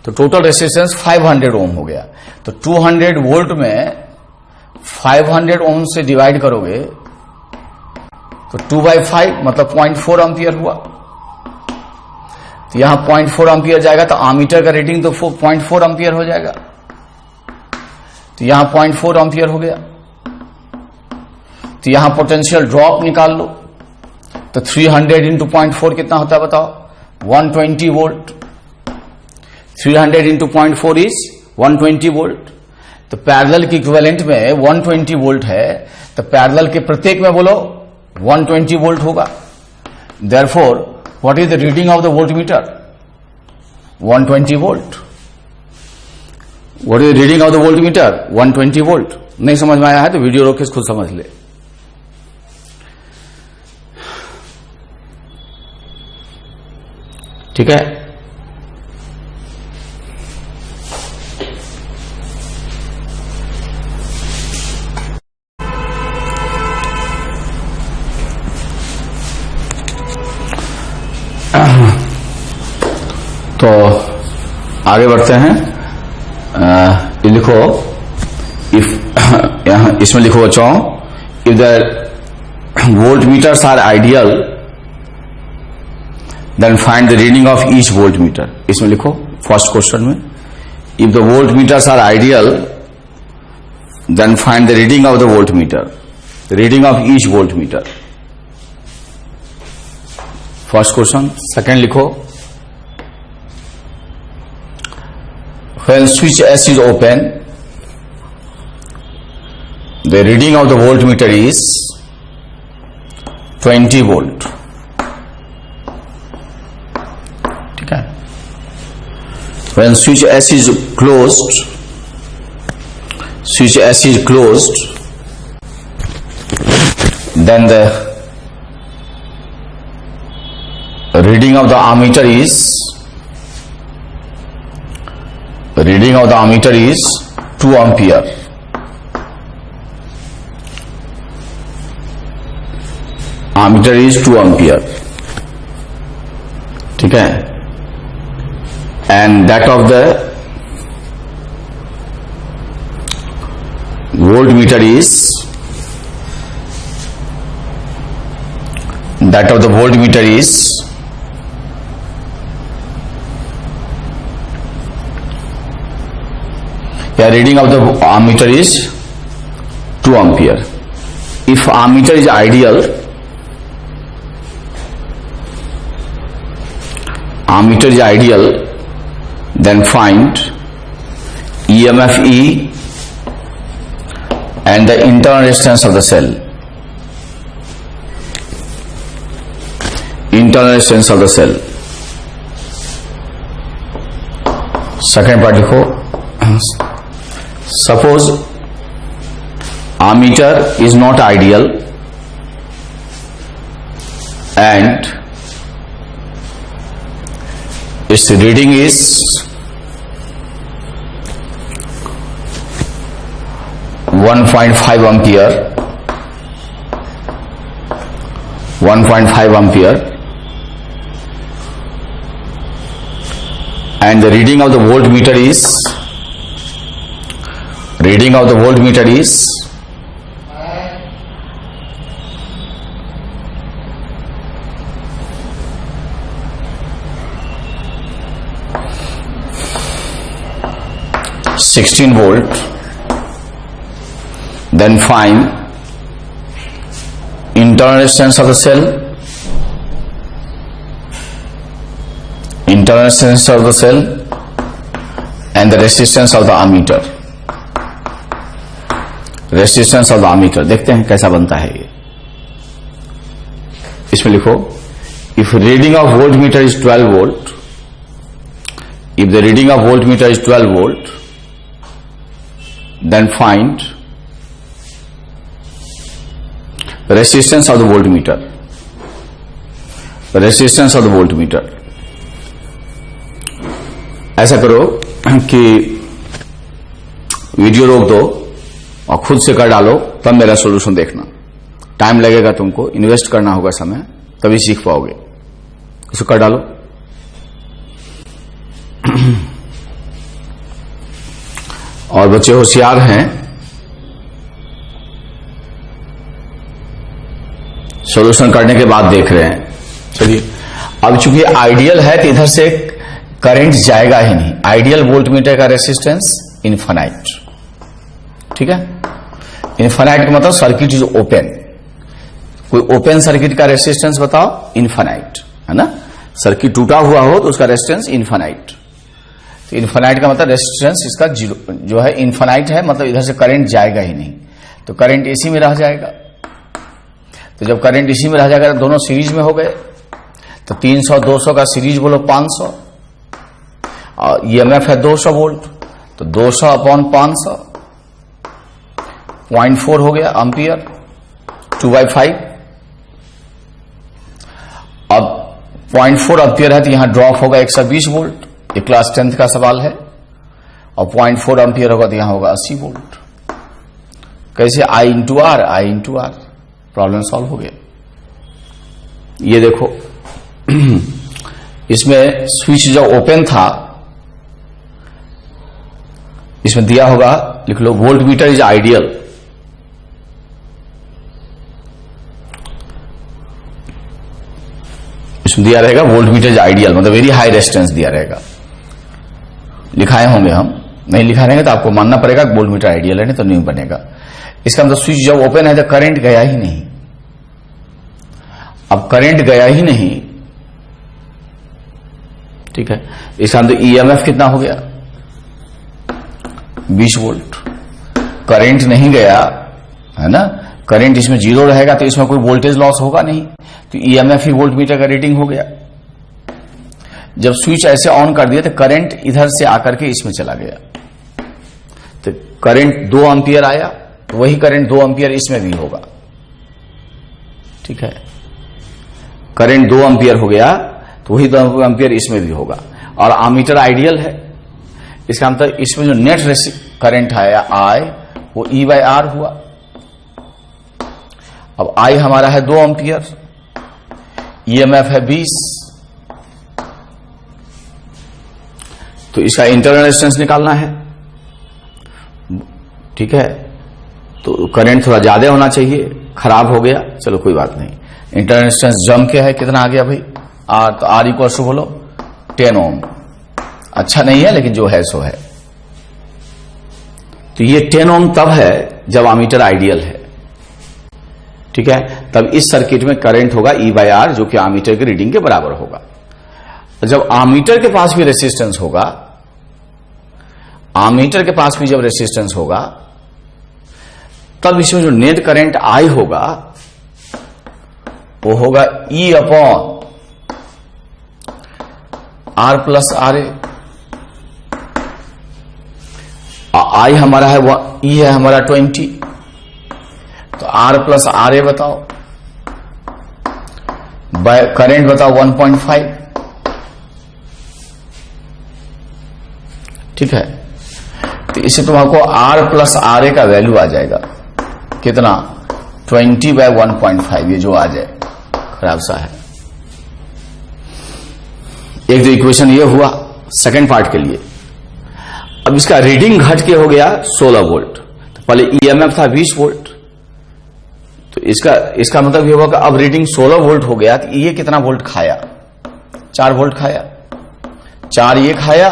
तो टोटल रेजिस्टेंस 500 ओम हो गया। तो 200 वोल्ट में 500 ओम से डिवाइड करोगे तो 2/5 मतलब 0.4 एम्पियर हुआ। तो यहां 0.4 एम्पियर जाएगा तो आमीटर का रीडिंग तो 0.4 एम्पियर हो जाएगा। तो यहां 0.4 एम्पियर हो गया। तो यहां पोटेंशियल ड्रॉप निकाल लो। तो 300 इंटू 0.4 कितना होता है बताओ, 120 वोल्ट। 300 into 0.4 is 120 volt. तो पैरेलल की इक्विवेलेंट में 120 वोल्ट है, तो पैरेलल के प्रत्येक में बोलो 120 वोल्ट होगा। Therefore what is the reading of the voltmeter, 120 volt. What is the reading of the voltmeter, 120 volt. नहीं समझ में आया है तो वीडियो रोक के खुद समझ ले, ठीक है। तो आगे बढ़ते हैं। ये लिखो, इफ यहां इसमें लिखो बच्चों, if the voltmeters are ideal, then find the reading of each voltmeter. इसमें लिखो फर्स्ट क्वेश्चन में, if the voltmeters are ideal, then find the reading of the voltmeter, the reading of each voltmeter. First question. Second लिखो, when switch S is open, the reading of the voltmeter is 20 volt. ठीक है. When switch S is closed, then the reading of the ammeter is 2 ampere. Ammeter is 2 ampere. ठीक है. And that of the voltmeter is reading of the ammeter is 2 ampere. If ammeter is ideal, then find EMF E and the internal resistance of the cell. Second part लिखो, suppose ammeter is not ideal and its reading is 1.5 ampere, and the reading of the voltmeter is 16 volt. Then find internal resistance of the cell, and the resistance of the ammeter. देखते हैं कैसा बनता है ये. इसमें लिखो, if reading of voltmeter is 12 volt, then find the resistance of the voltmeter. ऐसा करो कि वीडियो रोक दो और खुद से कर डालो, तब मेरा सॉल्यूशन देखना. टाइम लगेगा, तुमको इन्वेस्ट करना होगा समय, तभी सीख पाओगे. इसको कर डालो. और बच्चे होशियार हैं, सॉल्यूशन करने के बाद देख रहे हैं. चलिए, अब चूंकि आइडियल है तो इधर से करंट जाएगा ही नहीं. आइडियल वोल्टमीटर का रेसिस्टेंस इनफाइनाइट. ठीक है. इनफाइनाइट का मतलब सर्किट इज ओपन. कोई ओपन सर्किट का रेसिस्टेंस बताओ, इनफाइनाइट है ना. सर्किट टूटा हुआ हो तो उसका रेसिस्टेंस इनफाइनाइट. तो इनफाइनाइट का मतलब रेसिस्टेंस इसका जीरो जो है, इनफाइनाइट है मतलब इधर से करंट जाएगा ही नहीं. तो करंट इसी में रह जाएगा. तो जब करंट इसी में रह जाएगा तो दोनों सीरीज में हो गए. तो 300 200 का सीरीज बोलो 500, और ईएमएफ है 200 वोल्ट, तो 200 अपॉन 500 0.4 हो गया एम्पियर, 2/5. अब 0.4 एम्पियर है तो यहां ड्रॉप होगा 120 वोल्ट. ये क्लास 10th का सवाल है. और 0.4 एम्पियर होगा तो यहां होगा 80 वोल्ट. कैसे? I into R. Problem solve हो गया. ये देखो, इसमें स्विच जब ओपन था, इसमें दिया होगा, लिख लो, वोल्टमीटर इज आइडियल. इसमें दिया रहेगा वोल्टमीटर आइडियल, मतलब वेरी हाई रेजिस्टेंस दिया रहेगा, लिखाए होंगे हम, नहीं लिखा रहेंगे तो आपको मानना पड़ेगा वोल्टमीटर आइडियल है, नहीं तो नहीं बनेगा। इसका मतलब स्विच जब ओपन है तो करंट गया ही नहीं। अब करंट गया ही नहीं, ठीक है, इसका मतलब ईएमएफ कितना हो गया 20 वोल्ट। करंट नहीं गया है ना, करंट इसमें 0 रहेगा तो इसमें कोई वोल्टेज लॉस होगा नहीं, तो ईएमएफ ही वोल्टमीटर का रीडिंग हो गया। जब स्विच ऐसे ऑन कर दिया तो करंट इधर से आकर के इसमें चला गया, तो करंट 2 एम्पियर आया, तो वही करंट 2 एम्पियर इसमें भी होगा, ठीक है। करंट 2 एम्पियर हो गया तो वही 2 एम्पियर इसमें भी होगा, और आमीटर आइडियल है, इसका मतलब इसमें जो नेट करंट आया आई वो E/R हुआ। अब आई हमारा है 2 एम्पियर, ईएमएफ है 20, तो इसका इंटरनल रेजिस्टेंस निकालना है, ठीक है। तो करंट थोड़ा ज्यादा होना चाहिए, खराब हो गया, चलो कोई बात नहीं। इंटरनल रेजिस्टेंस जम के है, कितना आ गया भाई आर, तो आर इक्वल टू बोलो 10 ओम। अच्छा नहीं है लेकिन जो है सो है। तो ये 10 ओम तब है जब आमीटर आइडियल है, ठीक है, तब इस सर्किट में करंट होगा E/R जो कि आमीटर की रीडिंग के बराबर होगा। जब आमीटर के पास भी रेसिस्टेंस होगा, आमीटर के पास भी जब रेसिस्टेंस होगा तब इसमें जो नेट करंट आई होगा वो होगा E/R+RA। आई हमारा है E है हमारा 20, तो R+RA बताओ, करंट बताओ 1.5, ठीक है। तो इससे तुमको R+RA का वैल्यू आ जाएगा कितना 20/1.5, ये जो आ जाए खराब सा है। एक तो इक्वेशन ये हुआ सेकंड पार्ट के लिए। अब इसका रीडिंग घट के हो गया 16 वोल्ट, तो पहले ईएमएफ था 20 वोल्ट, तो इसका मतलब ये हुआ कि अब रीडिंग 16 वोल्ट हो गया, तो ये कितना वोल्ट खाया 4 वोल्ट खाया, 4 ये खाया,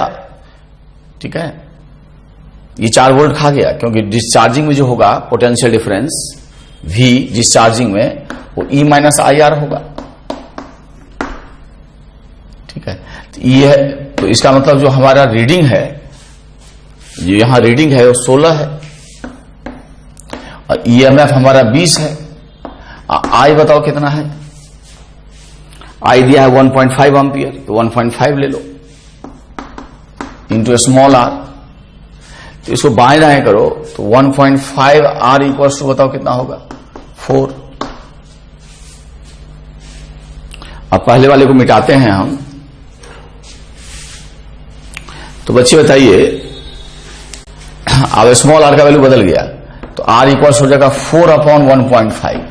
ठीक है, ये 4 वोल्ट खा गया, क्योंकि डिस्चार्जिंग में जो होगा पोटेंशियल डिफरेंस V डिस्चार्जिंग में वो E-IR होगा, ठीक है। तो ये तो इसका मतलब जो हमारा रीडिंग है, जो यहां रीडिंग है वो 16 है, और ईएमएफ हमारा 20 है। आई बताओ कितना है, आई दिया है 1.5 एम्पियर, तो 1.5 ले लो इंटू स्मॉल r, तो इसको बाएं दाएं करो तो 1.5 R इक्वल्स टू बताओ कितना होगा 4। अब पहले वाले को मिटाते हैं हम, तो बच्चे बताइए, अब स्मॉल r का वैल्यू बदल गया, तो R इक्वल्स हो जाएगा 4/1.5,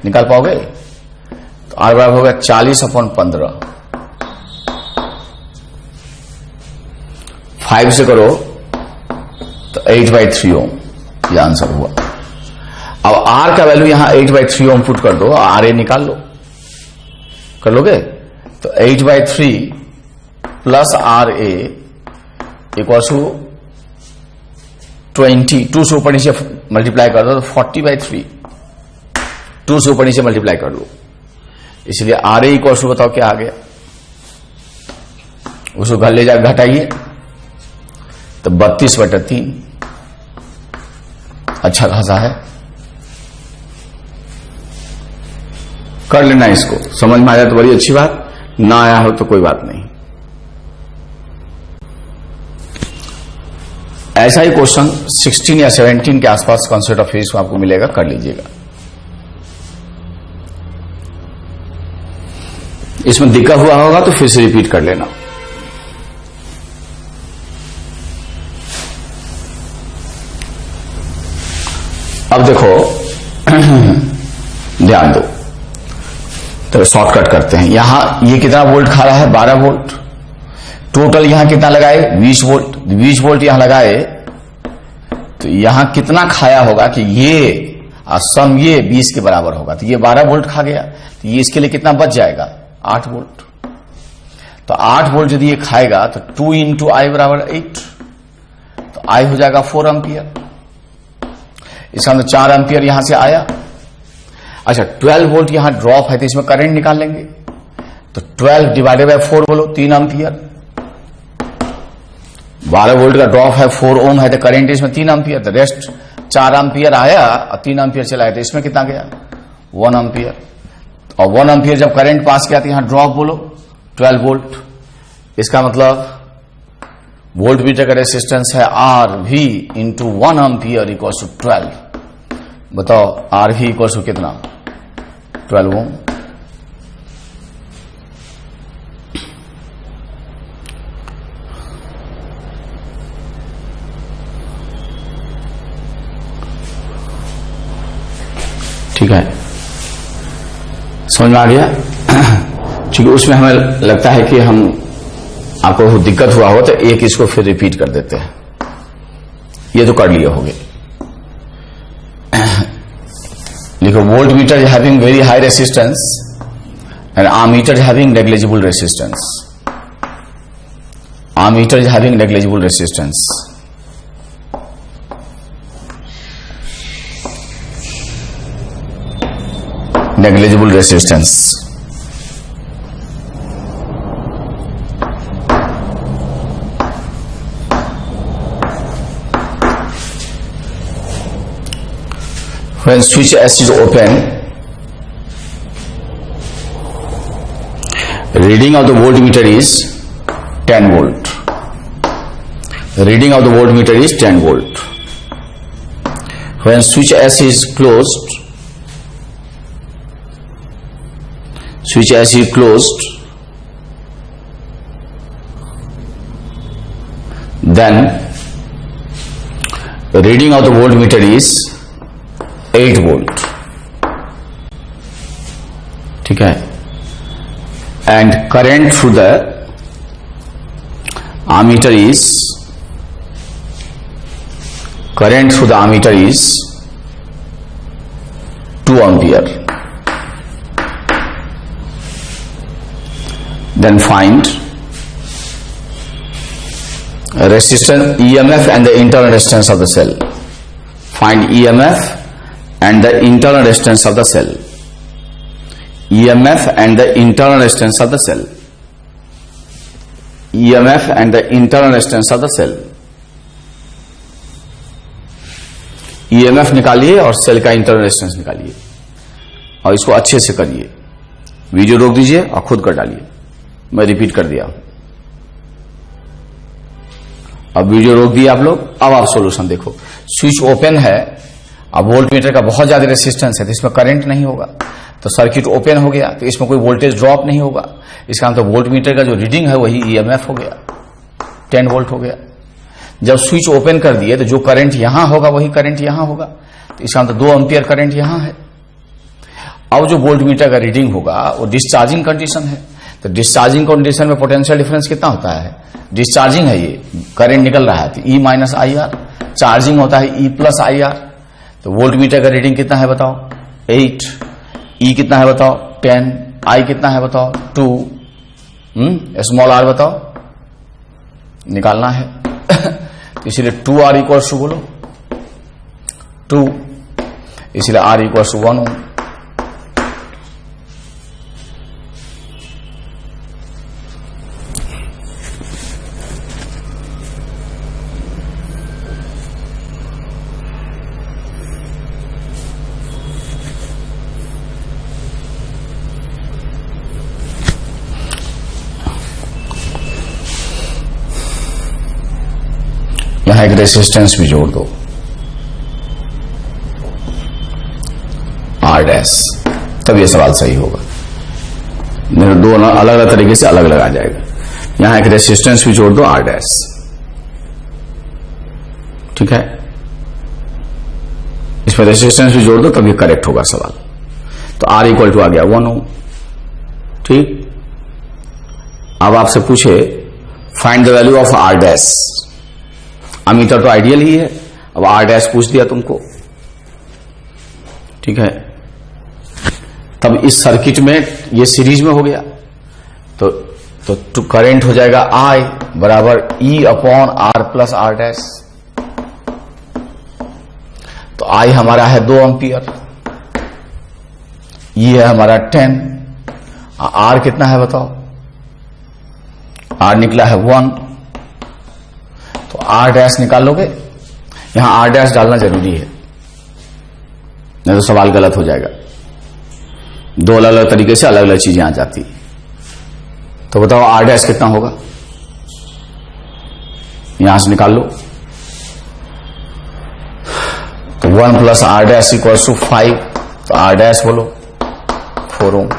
निकाल पाओगे? तो R बराबर होगा 40/15, 5 से करो तो 8/3 ओम, यह आंसर हुआ। अब R का वैल्यू यहां 8/3 ओम पुट कर दो, RA निकाल लो, कर लोगे? तो 8/3 प्लस RA इक्वल टू 20, 2 से ऊपर नीचे मल्टीप्लाई कर दो तो 40/3, 2 से ऊपर नीचे मल्टीप्लाई कर दो, इसलिए RA इक्वल टू बताओ क्या आ गया, उसको घर ले जाकर घटाइए तो 32/3, अच्छा खासा है, कर लेना, इसको समझ में आ जाए तो बड़ी अच्छी बात, ना आया हो तो कोई बात नहीं। ऐसा ही क्वेश्चन 16 या 17 के आसपास कॉन्सेप्ट ऑफ फेज आपको मिलेगा, कर लीजिएगा। इसमें दिक्कत हुआ होगा तो फिर से रिपीट कर लेना। अब देखो ध्यान दो, तो शॉर्टकट करते हैं। यहां ये कितना वोल्ट खा रहा है 12 वोल्ट, टोटल यहां कितना लगाए 20 वोल्ट, 20 वोल्ट यहां लगाए तो यहां कितना खाया होगा कि ये सम ये 20 के बराबर होगा, तो ये 12 वोल्ट खा गया, तो ये इसके लिए कितना बच जाएगा 8 वोल्ट। तो 8 वोल्ट यदि ये खाएगा तो 2 इंटू आई बराबर 8, तो आई हो जाएगा 4 एम्पियर। इसका मतलब 4 एम्पियर यहां से आया। अच्छा 12 वोल्ट यहां ड्रॉप है तो इसमें करंट निकाल लेंगे। तो 12 डिवाइडेड बाय 4 बोलो 3 एम्पियर। 12 वोल्ट का ड्रॉप है, 4 ओम है तो करंट इसमें 3 एम्पियर। तो रेस्ट 4 एम्पियर आया और 3 एम्पियर चला गया, तो इसमें कितना गया 1 एम्पियर। और 1 एम्पियर जब करंट पास किया तो यहां ड्रॉप बोलो 12 वोल्ट। इसका मतलब वोल्ट मीटर का रेसिस्टेंस है R V into 1 ampere equal to 12। बताओ आर वी इक्वल टू कितना 12 ओम। ठीक है, समझ में आ गया। क्योंकि उसमें हमें लगता है कि हम आपको बहुत दिक्कत हुआ हो तो एक इसको फिर रिपीट कर देते हैं। ये तो कर लिए होंगे। लिखो volt meter having very high resistance and ammeter having negligible resistance. Ammeter having negligible resistance. negligible resistance. When switch S is open, reading of the voltmeter is 10 volt. Reading of the voltmeter is 10 volt. When switch S is closed, switch S is closed, then reading of the voltmeter is 8 volt. ठीक है, and current through the ammeter is 2 ampere. Then find resistance, EMF and the internal resistance of the cell. Find EMF and the internal resistance of the cell. EMF and the internal resistance of the cell. EMF and the internal resistance of the cell. EMF निकालिए और सेल का इंटरनल रेजिस्टेंस निकालिए और इसको अच्छे से करिए। वीडियो रोक दीजिए और खुद कर डालिए। मैं रिपीट कर दिया, अब वीडियो रोक दिया आप लोग। अब आप सॉल्यूशन देखो। स्विच ओपन है, अब वोल्ट मीटर का बहुत ज्यादा रेसिस्टेंस है तो इसमें करंट नहीं होगा, तो सर्किट ओपन हो गया तो इसमें कोई वोल्टेज ड्रॉप नहीं होगा। इसका मतलब वोल्ट मीटर का जो रीडिंग है वही ईएमएफ हो गया, 10 वोल्ट हो गया। जब स्विच ओपन कर दिए तो जो करंट यहां होगा वही करंट यहां होगा, तो इसका मतलब 2 एम्पियर करंट यहां है। अब जो वोल्ट मीटर का रीडिंग होगा वो डिस्चार्जिंग कंडीशन है, तो डिस्चार्जिंग कंडीशन में पोटेंशियल डिफरेंस कितना होता है? डिस्चार्जिंग है, ये करंट निकल रहा है तो E minus I R, charging होता है E प्लस आई आर। तो वोल्ट मीटर का रीडिंग कितना है बताओ? 8। E कितना है बताओ? 10। I कितना है बताओ? 2। स्मॉल r बताओ, निकालना है। इसलिए 2R इक्वल्स टू बोलो 2, इसलिए R इक्वल्स टू 1 ओम। यहां एक रेसिस्टेंस भी जोड़ दो R डैश, तब ये सवाल सही होगा। मेरे दो अलग अलग तरीके से अलग अलग आ जाएगा। यहां एक रेसिस्टेंस भी जोड़ दो R डैश, ठीक है। इसमें रेसिस्टेंस भी जोड़ दो तब ये करेक्ट होगा सवाल। तो R इक्वल टू आ गया 1 ओम, ठीक। अब आपसे पूछे find the value of R dash. Ammeter तो आइडियल ही है, अब R डैश पूछ दिया तुमको, ठीक है। तब इस सर्किट में ये सीरीज में हो गया, तो करंट हो जाएगा I बराबर E upon R plus R dash. तो I हमारा है 2 एम्पियर, E है हमारा 10, R कितना है बताओ? R निकला है 1, तो R डैश निकालोगे। यहां R डैश डालना जरूरी है, नहीं तो सवाल गलत हो जाएगा। दो अलग अलग तरीके से अलग अलग चीजें आ जाती। तो बताओ R डैश कितना होगा? यहां से निकाल लो। तो 1 plus R dash equals to 5, तो R डैश बोलो 4 ओम।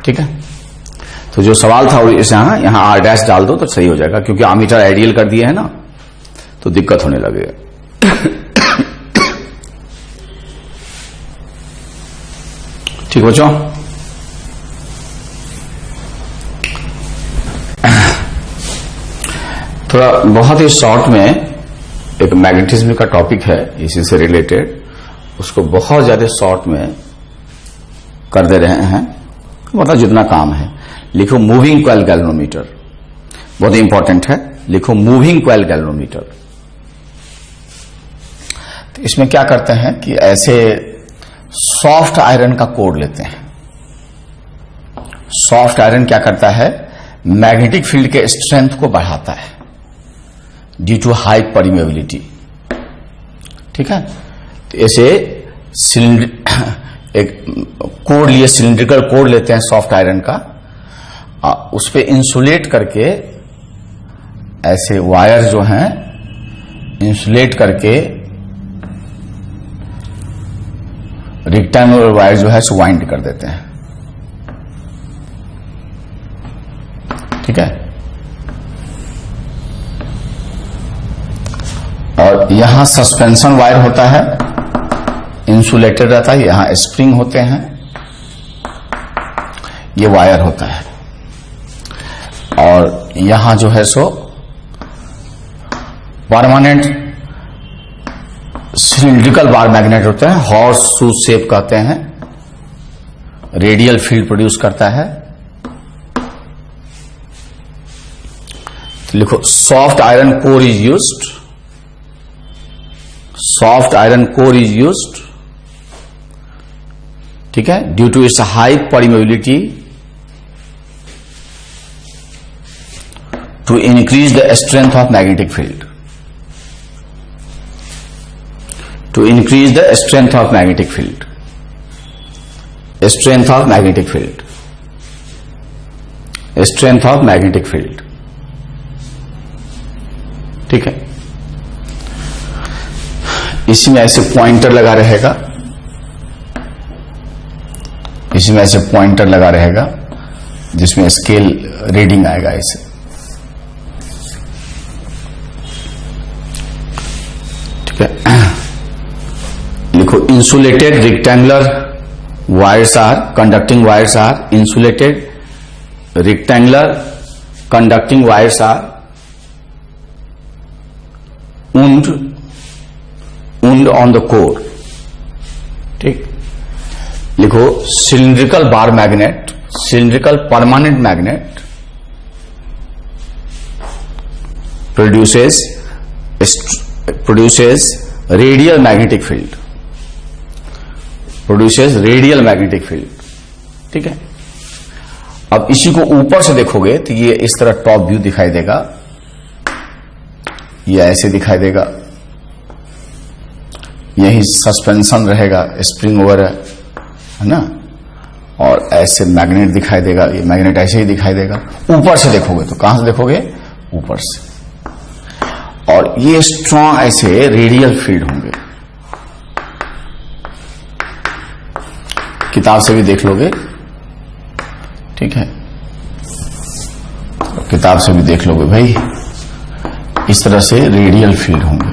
ठीक है, तो जो सवाल था यहां R डैश डाल दो तो सही हो जाएगा, क्योंकि आमीटर आइडियल कर दिए है ना, तो दिक्कत होने लगेगा। ठीक बच्चों, थोड़ा बहुत ही शॉर्ट में एक मैग्नेटिज्म का टॉपिक है इसी से रिलेटेड, उसको बहुत ज्यादा शॉर्ट में कर दे रहे हैं, मतलब जितना काम है। लिखो मूविंग कॉइल गैल्वेनोमीटर, बहुत इंपॉर्टेंट है। लिखो मूविंग कॉइल गैल्वेनोमीटर। तो इसमें क्या करते हैं कि ऐसे सॉफ्ट आयरन का कोर लेते हैं। सॉफ्ट आयरन क्या करता है? मैग्नेटिक फील्ड के स्ट्रेंथ को बढ़ाता है ड्यू टू हाई परमेबिलिटी। ठीक है, तो ऐसे एक कोर लिए, सिलिंड्रिकल कोर लेते हैं सॉफ्ट आयरन का, उस पे इंसुलेट करके ऐसे वायर जो हैं इंसुलेट करके रेक्टेंगुलर वायर जो है सो वाइंड कर देते हैं। ठीक है, और यहां सस्पेंशन वायर होता है, इंसुलेटेड रहता है, यहां स्प्रिंग होते हैं, ये वायर होता है, और यहां जो है सो परमानेंट सिलिंड्रिकल बार मैग्नेट होते हैं, हॉर्स शू शेप कहते हैं, रेडियल फील्ड प्रोड्यूस करता है। तो लिखो soft iron core is used, soft iron core is used, ठीक है, due to its high permeability to increase the strength of magnetic field, to increase the strength of magnetic field, strength of magnetic field, strength of magnetic field। ठीक है, इसी में ऐसे पॉइंटर लगा रहेगा, इसी में ऐसे पॉइंटर लगा रहेगा जिसमें स्केल रीडिंग आएगा ऐसे। ठीक है, लिखो insulated rectangular wires are conducting wires are insulated rectangular conducting wires are wound on the core। ठीक, लिखो cylindrical bar magnet, cylindrical permanent magnet produces radial magnetic field, produces radial magnetic field। ठीक है, अब इसी को ऊपर से देखोगे तो ये इस तरह टॉप व्यू दिखाई देगा, ये ऐसे दिखाई देगा, यही सस्पेंशन रहेगा, स्प्रिंग वगैरह है ना, और ऐसे मैग्नेट दिखाई देगा, ये मैग्नेट ऐसे ही दिखाई देगा। ऊपर से देखोगे तो कहां से देखोगे? ऊपर से। और ये स्ट्रॉन्ग ऐसे रेडियल फील्ड होंगे, किताब से भी देख लोगे। ठीक है, किताब से भी देख लोगे भाई, इस तरह से रेडियल फील्ड होंगे,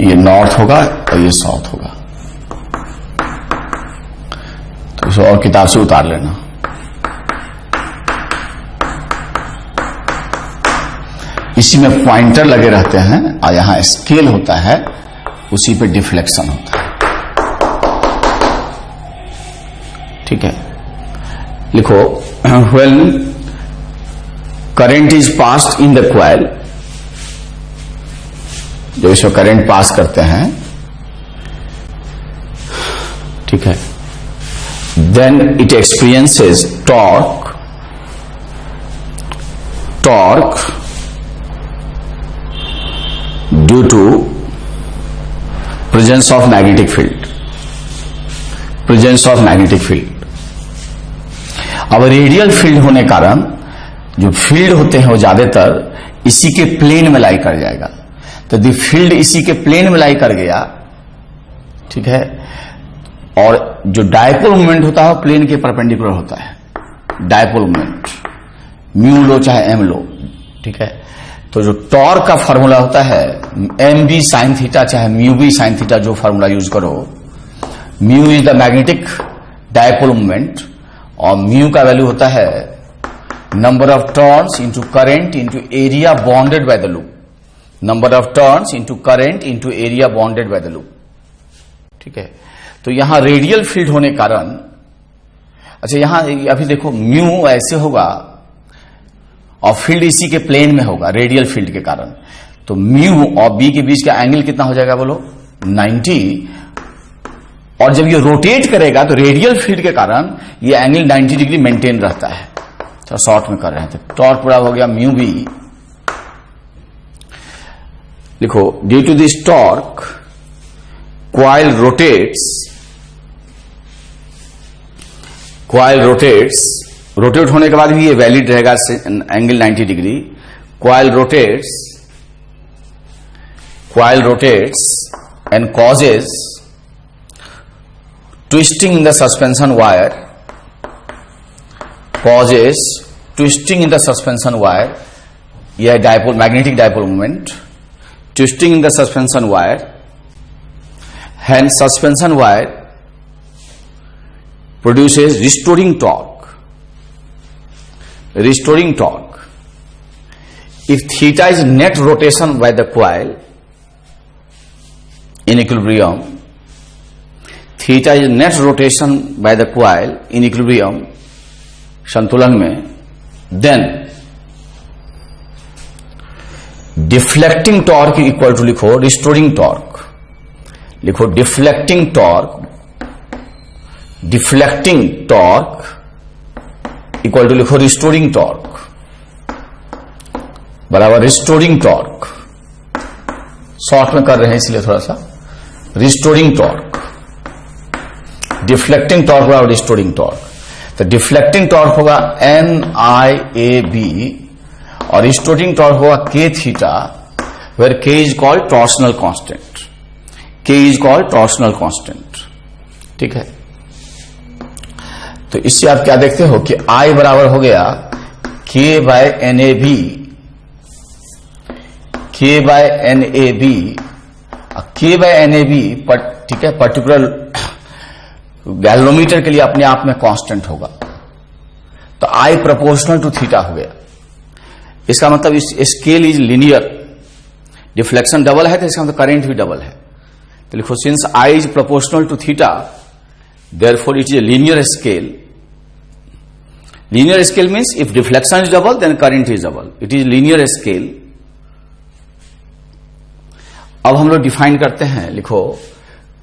ये नॉर्थ होगा और ये साउथ होगा। तो इसे और किताब से उतार लेना। इसी में पॉइंटर लगे रहते हैं और यहां स्केल होता है, उसी पे डिफ्लेक्शन होता है। ठीक है, लिखो, when current is passed in the coil, जो इसमें करंट पास करते हैं, ठीक है, then it experiences torque due to presence of magnetic field. अब रेडियल फील्ड होने कारण जो फील्ड होते हैं वो ज्यादातर इसी के प्लेन में लाई कर जाएगा। तो दी फील्ड इसी के प्लेन में लाई कर गया, ठीक है, और जो डायपोल मोमेंट होता है वो प्लेन के परपेंडिकुलर होता है। डायपोल मोमेंट म्यू लो चाहे एम लो, ठीक है। तो जो टॉर्क का फॉर्मूला होता है एम बी साइन थीटा चाहे म्यू बी साइन थीटा, जो फॉर्मूला यूज करो, mu is the magnetic dipole moment और म्यू का वैल्यू होता है number of turns into current into area bonded by the loop. Number of turns into current into area bonded by the loop, ठीक है। तो यहां रेडियल फील्ड होने कारण, अच्छा यहां अभी देखो म्यू ऐसे होगा और फील्ड इसी के प्लेन में होगा रेडियल फील्ड के कारण। तो म्यू और बी के बीच का एंगल कितना हो जाएगा बोलो, 90। और जब ये रोटेट करेगा तो रेडियल फील्ड के कारण ये एंगल 90 डिग्री मेंटेन रहता है। तो शॉर्ट में कर रहे हैं, तो टॉर्क पूरा हो गया म्यू बी। लिखो, due to this torque coil rotates, rotate होने के बाद भी ये वैलिड रहेगा angle 90 degree. Coil rotates and causes twisting in the suspension wire, यह dipole, magnetic dipole moment, twisting in the suspension wire, hence suspension wire produces restoring torque. If theta is net rotation by the coil in equilibrium, theta is net rotation by the coil in equilibrium, संतुलन में, then deflecting torque equal to, लिखो रिस्टोरिंग टॉर्क, लिखो डिफ्लेक्टिंग टॉर्क इक्वल टू, लिखो रिस्टोरिंग टॉर्क बराबर रिस्टोरिंग टॉर्क। शॉर्ट में कर रहे हैं इसलिए थोड़ा सा, रिस्टोरिंग टॉर्क, डिफ्लेक्टिंग टॉर्क और रिस्टोरिंग टॉर्क। तो डिफ्लेक्टिंग टॉर्क होगा NIAB और रिस्टोरिंग टॉर्क होगा K theta, where K is called torsional constant, ठीक है। तो इससे आप क्या देखते हो कि I बराबर हो गया K बाय NAB, पर ठीक है, पर्टिकुलर गैल्वेनोमीटर के लिए अपने आप में कांस्टेंट होगा। तो I प्रोपोर्शनल टू थीटा हो गया। इसका मतलब इस scale is linear, deflection double है तो इसका मतलब करंट भी डबल है। तो लिखो, since I is proportional to theta, therefore it is a linear scale. Linear scale means if deflection is double then current is double, it is linear scale. अब हम लोग डिफाइन करते हैं, लिखो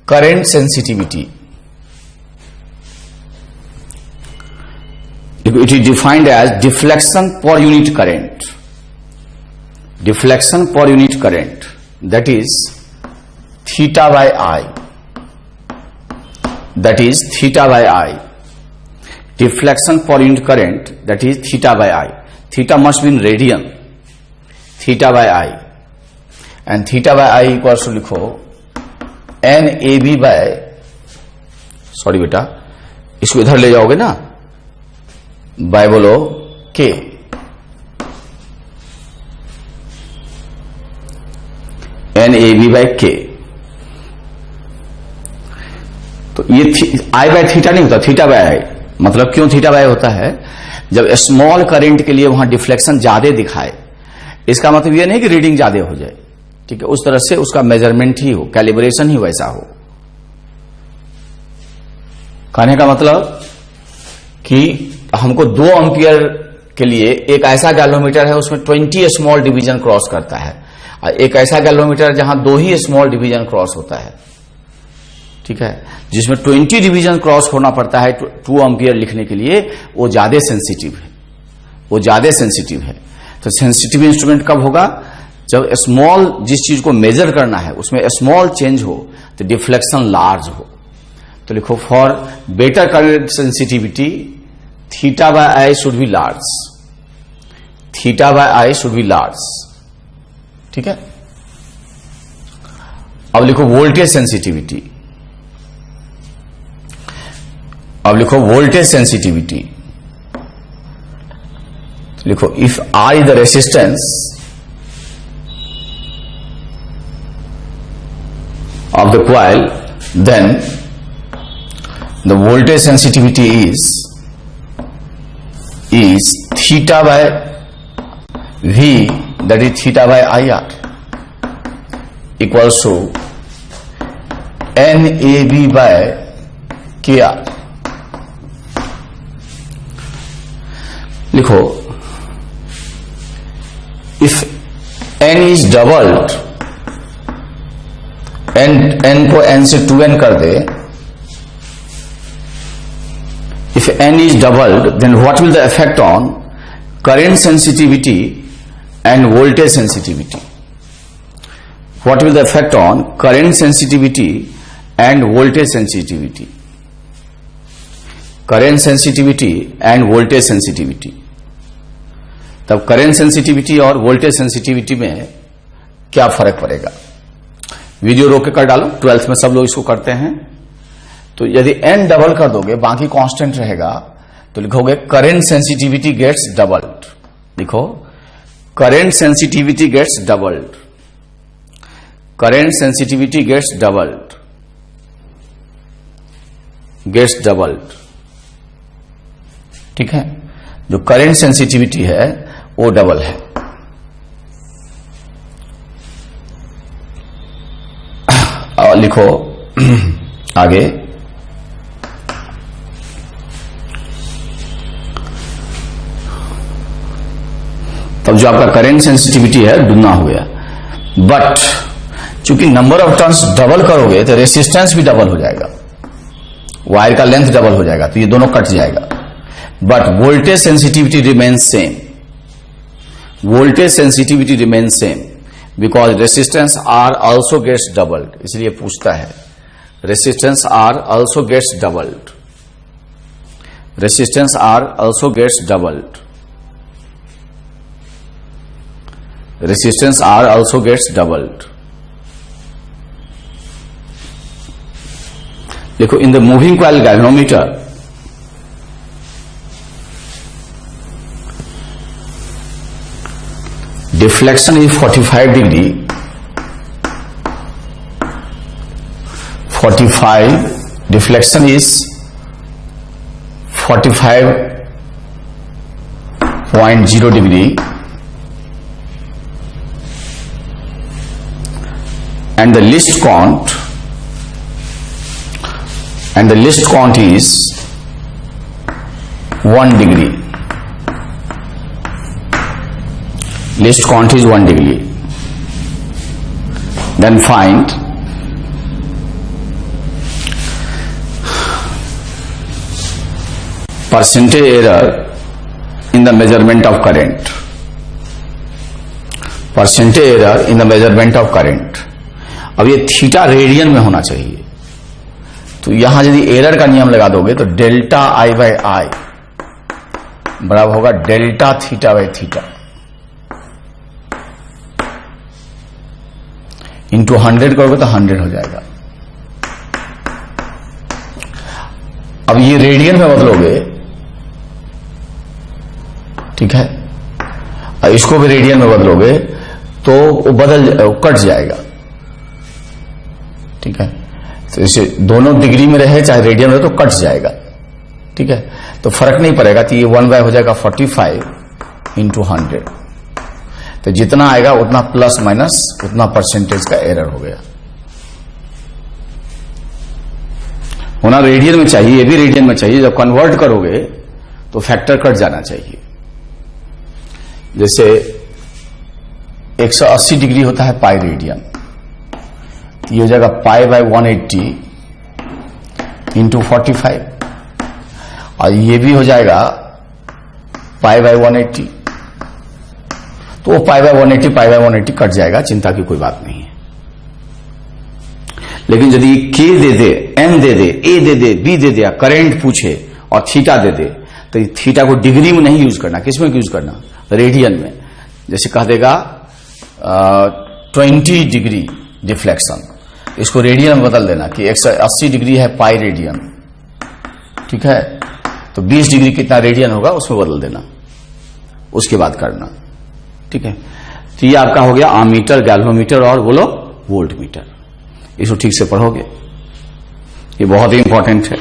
current sensitivity. It is defined as deflection per unit current. That is theta by I. Deflection per unit current, that is theta by I. Theta must be in radian. Theta by I. And theta by I equals to, लिखो NAB by, सॉरी बेटा, इसको इधर ले जाओगे ना, बाय बोलो K, NAB बाय K। तो ये I बाय थीटा नहीं होता, थीटा बाय I। मतलब क्यों थीटा बाय होता है, जब स्मॉल करंट के लिए वहां डिफ्लेक्शन ज्यादा दिखाए, इसका मतलब ये नहीं कि रीडिंग ज्यादा हो जाए, ठीक है, उस तरह से उसका मेजरमेंट ही हो, कैलिब्रेशन ही वैसा हो। कहने का मतलब कि हमको 2 एम्पियर के लिए एक ऐसा गैल्वेनोमीटर है उसमें 20 स्मॉल डिवीजन क्रॉस करता है, और एक ऐसा गैल्वेनोमीटर जहां 2 ही स्मॉल डिवीजन क्रॉस होता है, ठीक है, जिसमें 20 डिवीजन क्रॉस होना पड़ता है 2 एम्पियर लिखने के लिए, वो ज्यादा सेंसिटिव है, वो ज्यादा सेंसिटिव है। तो सेंसिटिव इंस्ट्रूमेंट कब होगा? जब स्मॉल, जिस चीज को मेजर करना है उसमें स्मॉल चेंज हो तो डिफ्लेक्शन लार्ज हो। तो लिखो for better current sensitivity theta by I should be large, theta by I should be large, ठीक है। अब लिखो वोल्टेज सेंसिटिविटी, अब लिखो वोल्टेज सेंसिटिविटी, लिखो if I the resistance of the coil, then the voltage sensitivity is theta by V, that is theta by IR, equals to NAB by KR। लिखो if N is doubled, n को n से 2n कर दे, if n is doubled then what will the effect on current sensitivity and voltage sensitivity? What will the effect on current sensitivity and voltage sensitivity? Current sensitivity and voltage sensitivity। तब current sensitivity और voltage sensitivity में क्या फर्क पड़ेगा? वीडियो रोक के कर डालो, 12th में सब लोग इसको करते हैं। तो यदि n डबल कर दोगे बाकी कांस्टेंट रहेगा, तो लिखोगे करंट सेंसिटिविटी गेट्स डबल्ड। लिखो current sensitivity gets doubled, current sensitivity gets doubled, gets doubled, ठीक है। जो करंट सेंसिटिविटी है वो डबल है। और लिखो आगे, तब जो आपका करंट सेंसिटिविटी है दुगना हो गया। बट चूंकि नंबर ऑफ टर्न्स डबल करोगे तो रेसिस्टेंस भी डबल हो जाएगा, वायर का लेंथ डबल हो जाएगा, तो ये दोनों कट जाएगा। But voltage sensitivity remains same, voltage sensitivity remains same because resistance R also gets doubled। इसलिए पूछता है resistance R also gets doubled, resistance R also gets doubled, resistance R also gets doubled। देखो in the moving coil galvanometer deflection is 45 degree, 45 deflection is 45.0 degree, and the least count is 1 degree, least count is 1 degree। Then find percentage error in the measurement of current, percentage error in the measurement of current। अब ये थीटा रेडियन में होना चाहिए, तो यहां यदि एरर का नियम लगा दोगे तो डेल्टा आई बाय आई बराबर होगा delta theta by theta into 100 करोगे तो 100 हो जाएगा। अब ये रेडियन में बदलोगे, ठीक है, और इसको भी रेडियन में बदलोगे तो वो कट जाएगा, ठीक है। तो इसे दोनों डिग्री में रहे चाहे रेडियन में रहे तो कट जाएगा, ठीक है। तो फर्क नहीं पड़ेगा, तो ये 1 बाय हो जाएगा 45 इंटू 100, तो जितना आएगा उतना प्लस माइनस उतना परसेंटेज का एरर हो गया। होना रेडियन में चाहिए, ये भी रेडियन में चाहिए। जब कन्वर्ट करोगे तो फैक्टर कट जाना चाहिए। जैसे 180 डिग्री होता है पाई रेडियन, ये हो जाएगा पाई बाय 180 इंटू 45, और ये भी हो जाएगा पाई बाय 180। तो वो पाई बाय 180 कट जाएगा, चिंता की कोई बात नहीं है। लेकिन यदि के दे दे, एन दे दे, ए दे दे, बी दे दे, करंट पूछे और थीटा दे दे, तो थीटा को डिग्री में नहीं यूज करना, किसमें यूज करना? रेडियन में। जैसे कह देगा 20 डिग्री डिफ्लेक्शन, इसको रेडियन में बदल देना कि 180 डिग्री है पाई रेडियन, ठीक है, तो 20 डिग्री कितना रेडियन होगा उसमें बदल देना, उसके बाद करना, ठीक है। तो ये आपका हो गया आमीटर, गैल्वेनोमीटर और बोलो वोल्ट मीटर। इसको ठीक से पढ़ोगे, ये बहुत ही इंपॉर्टेंट है।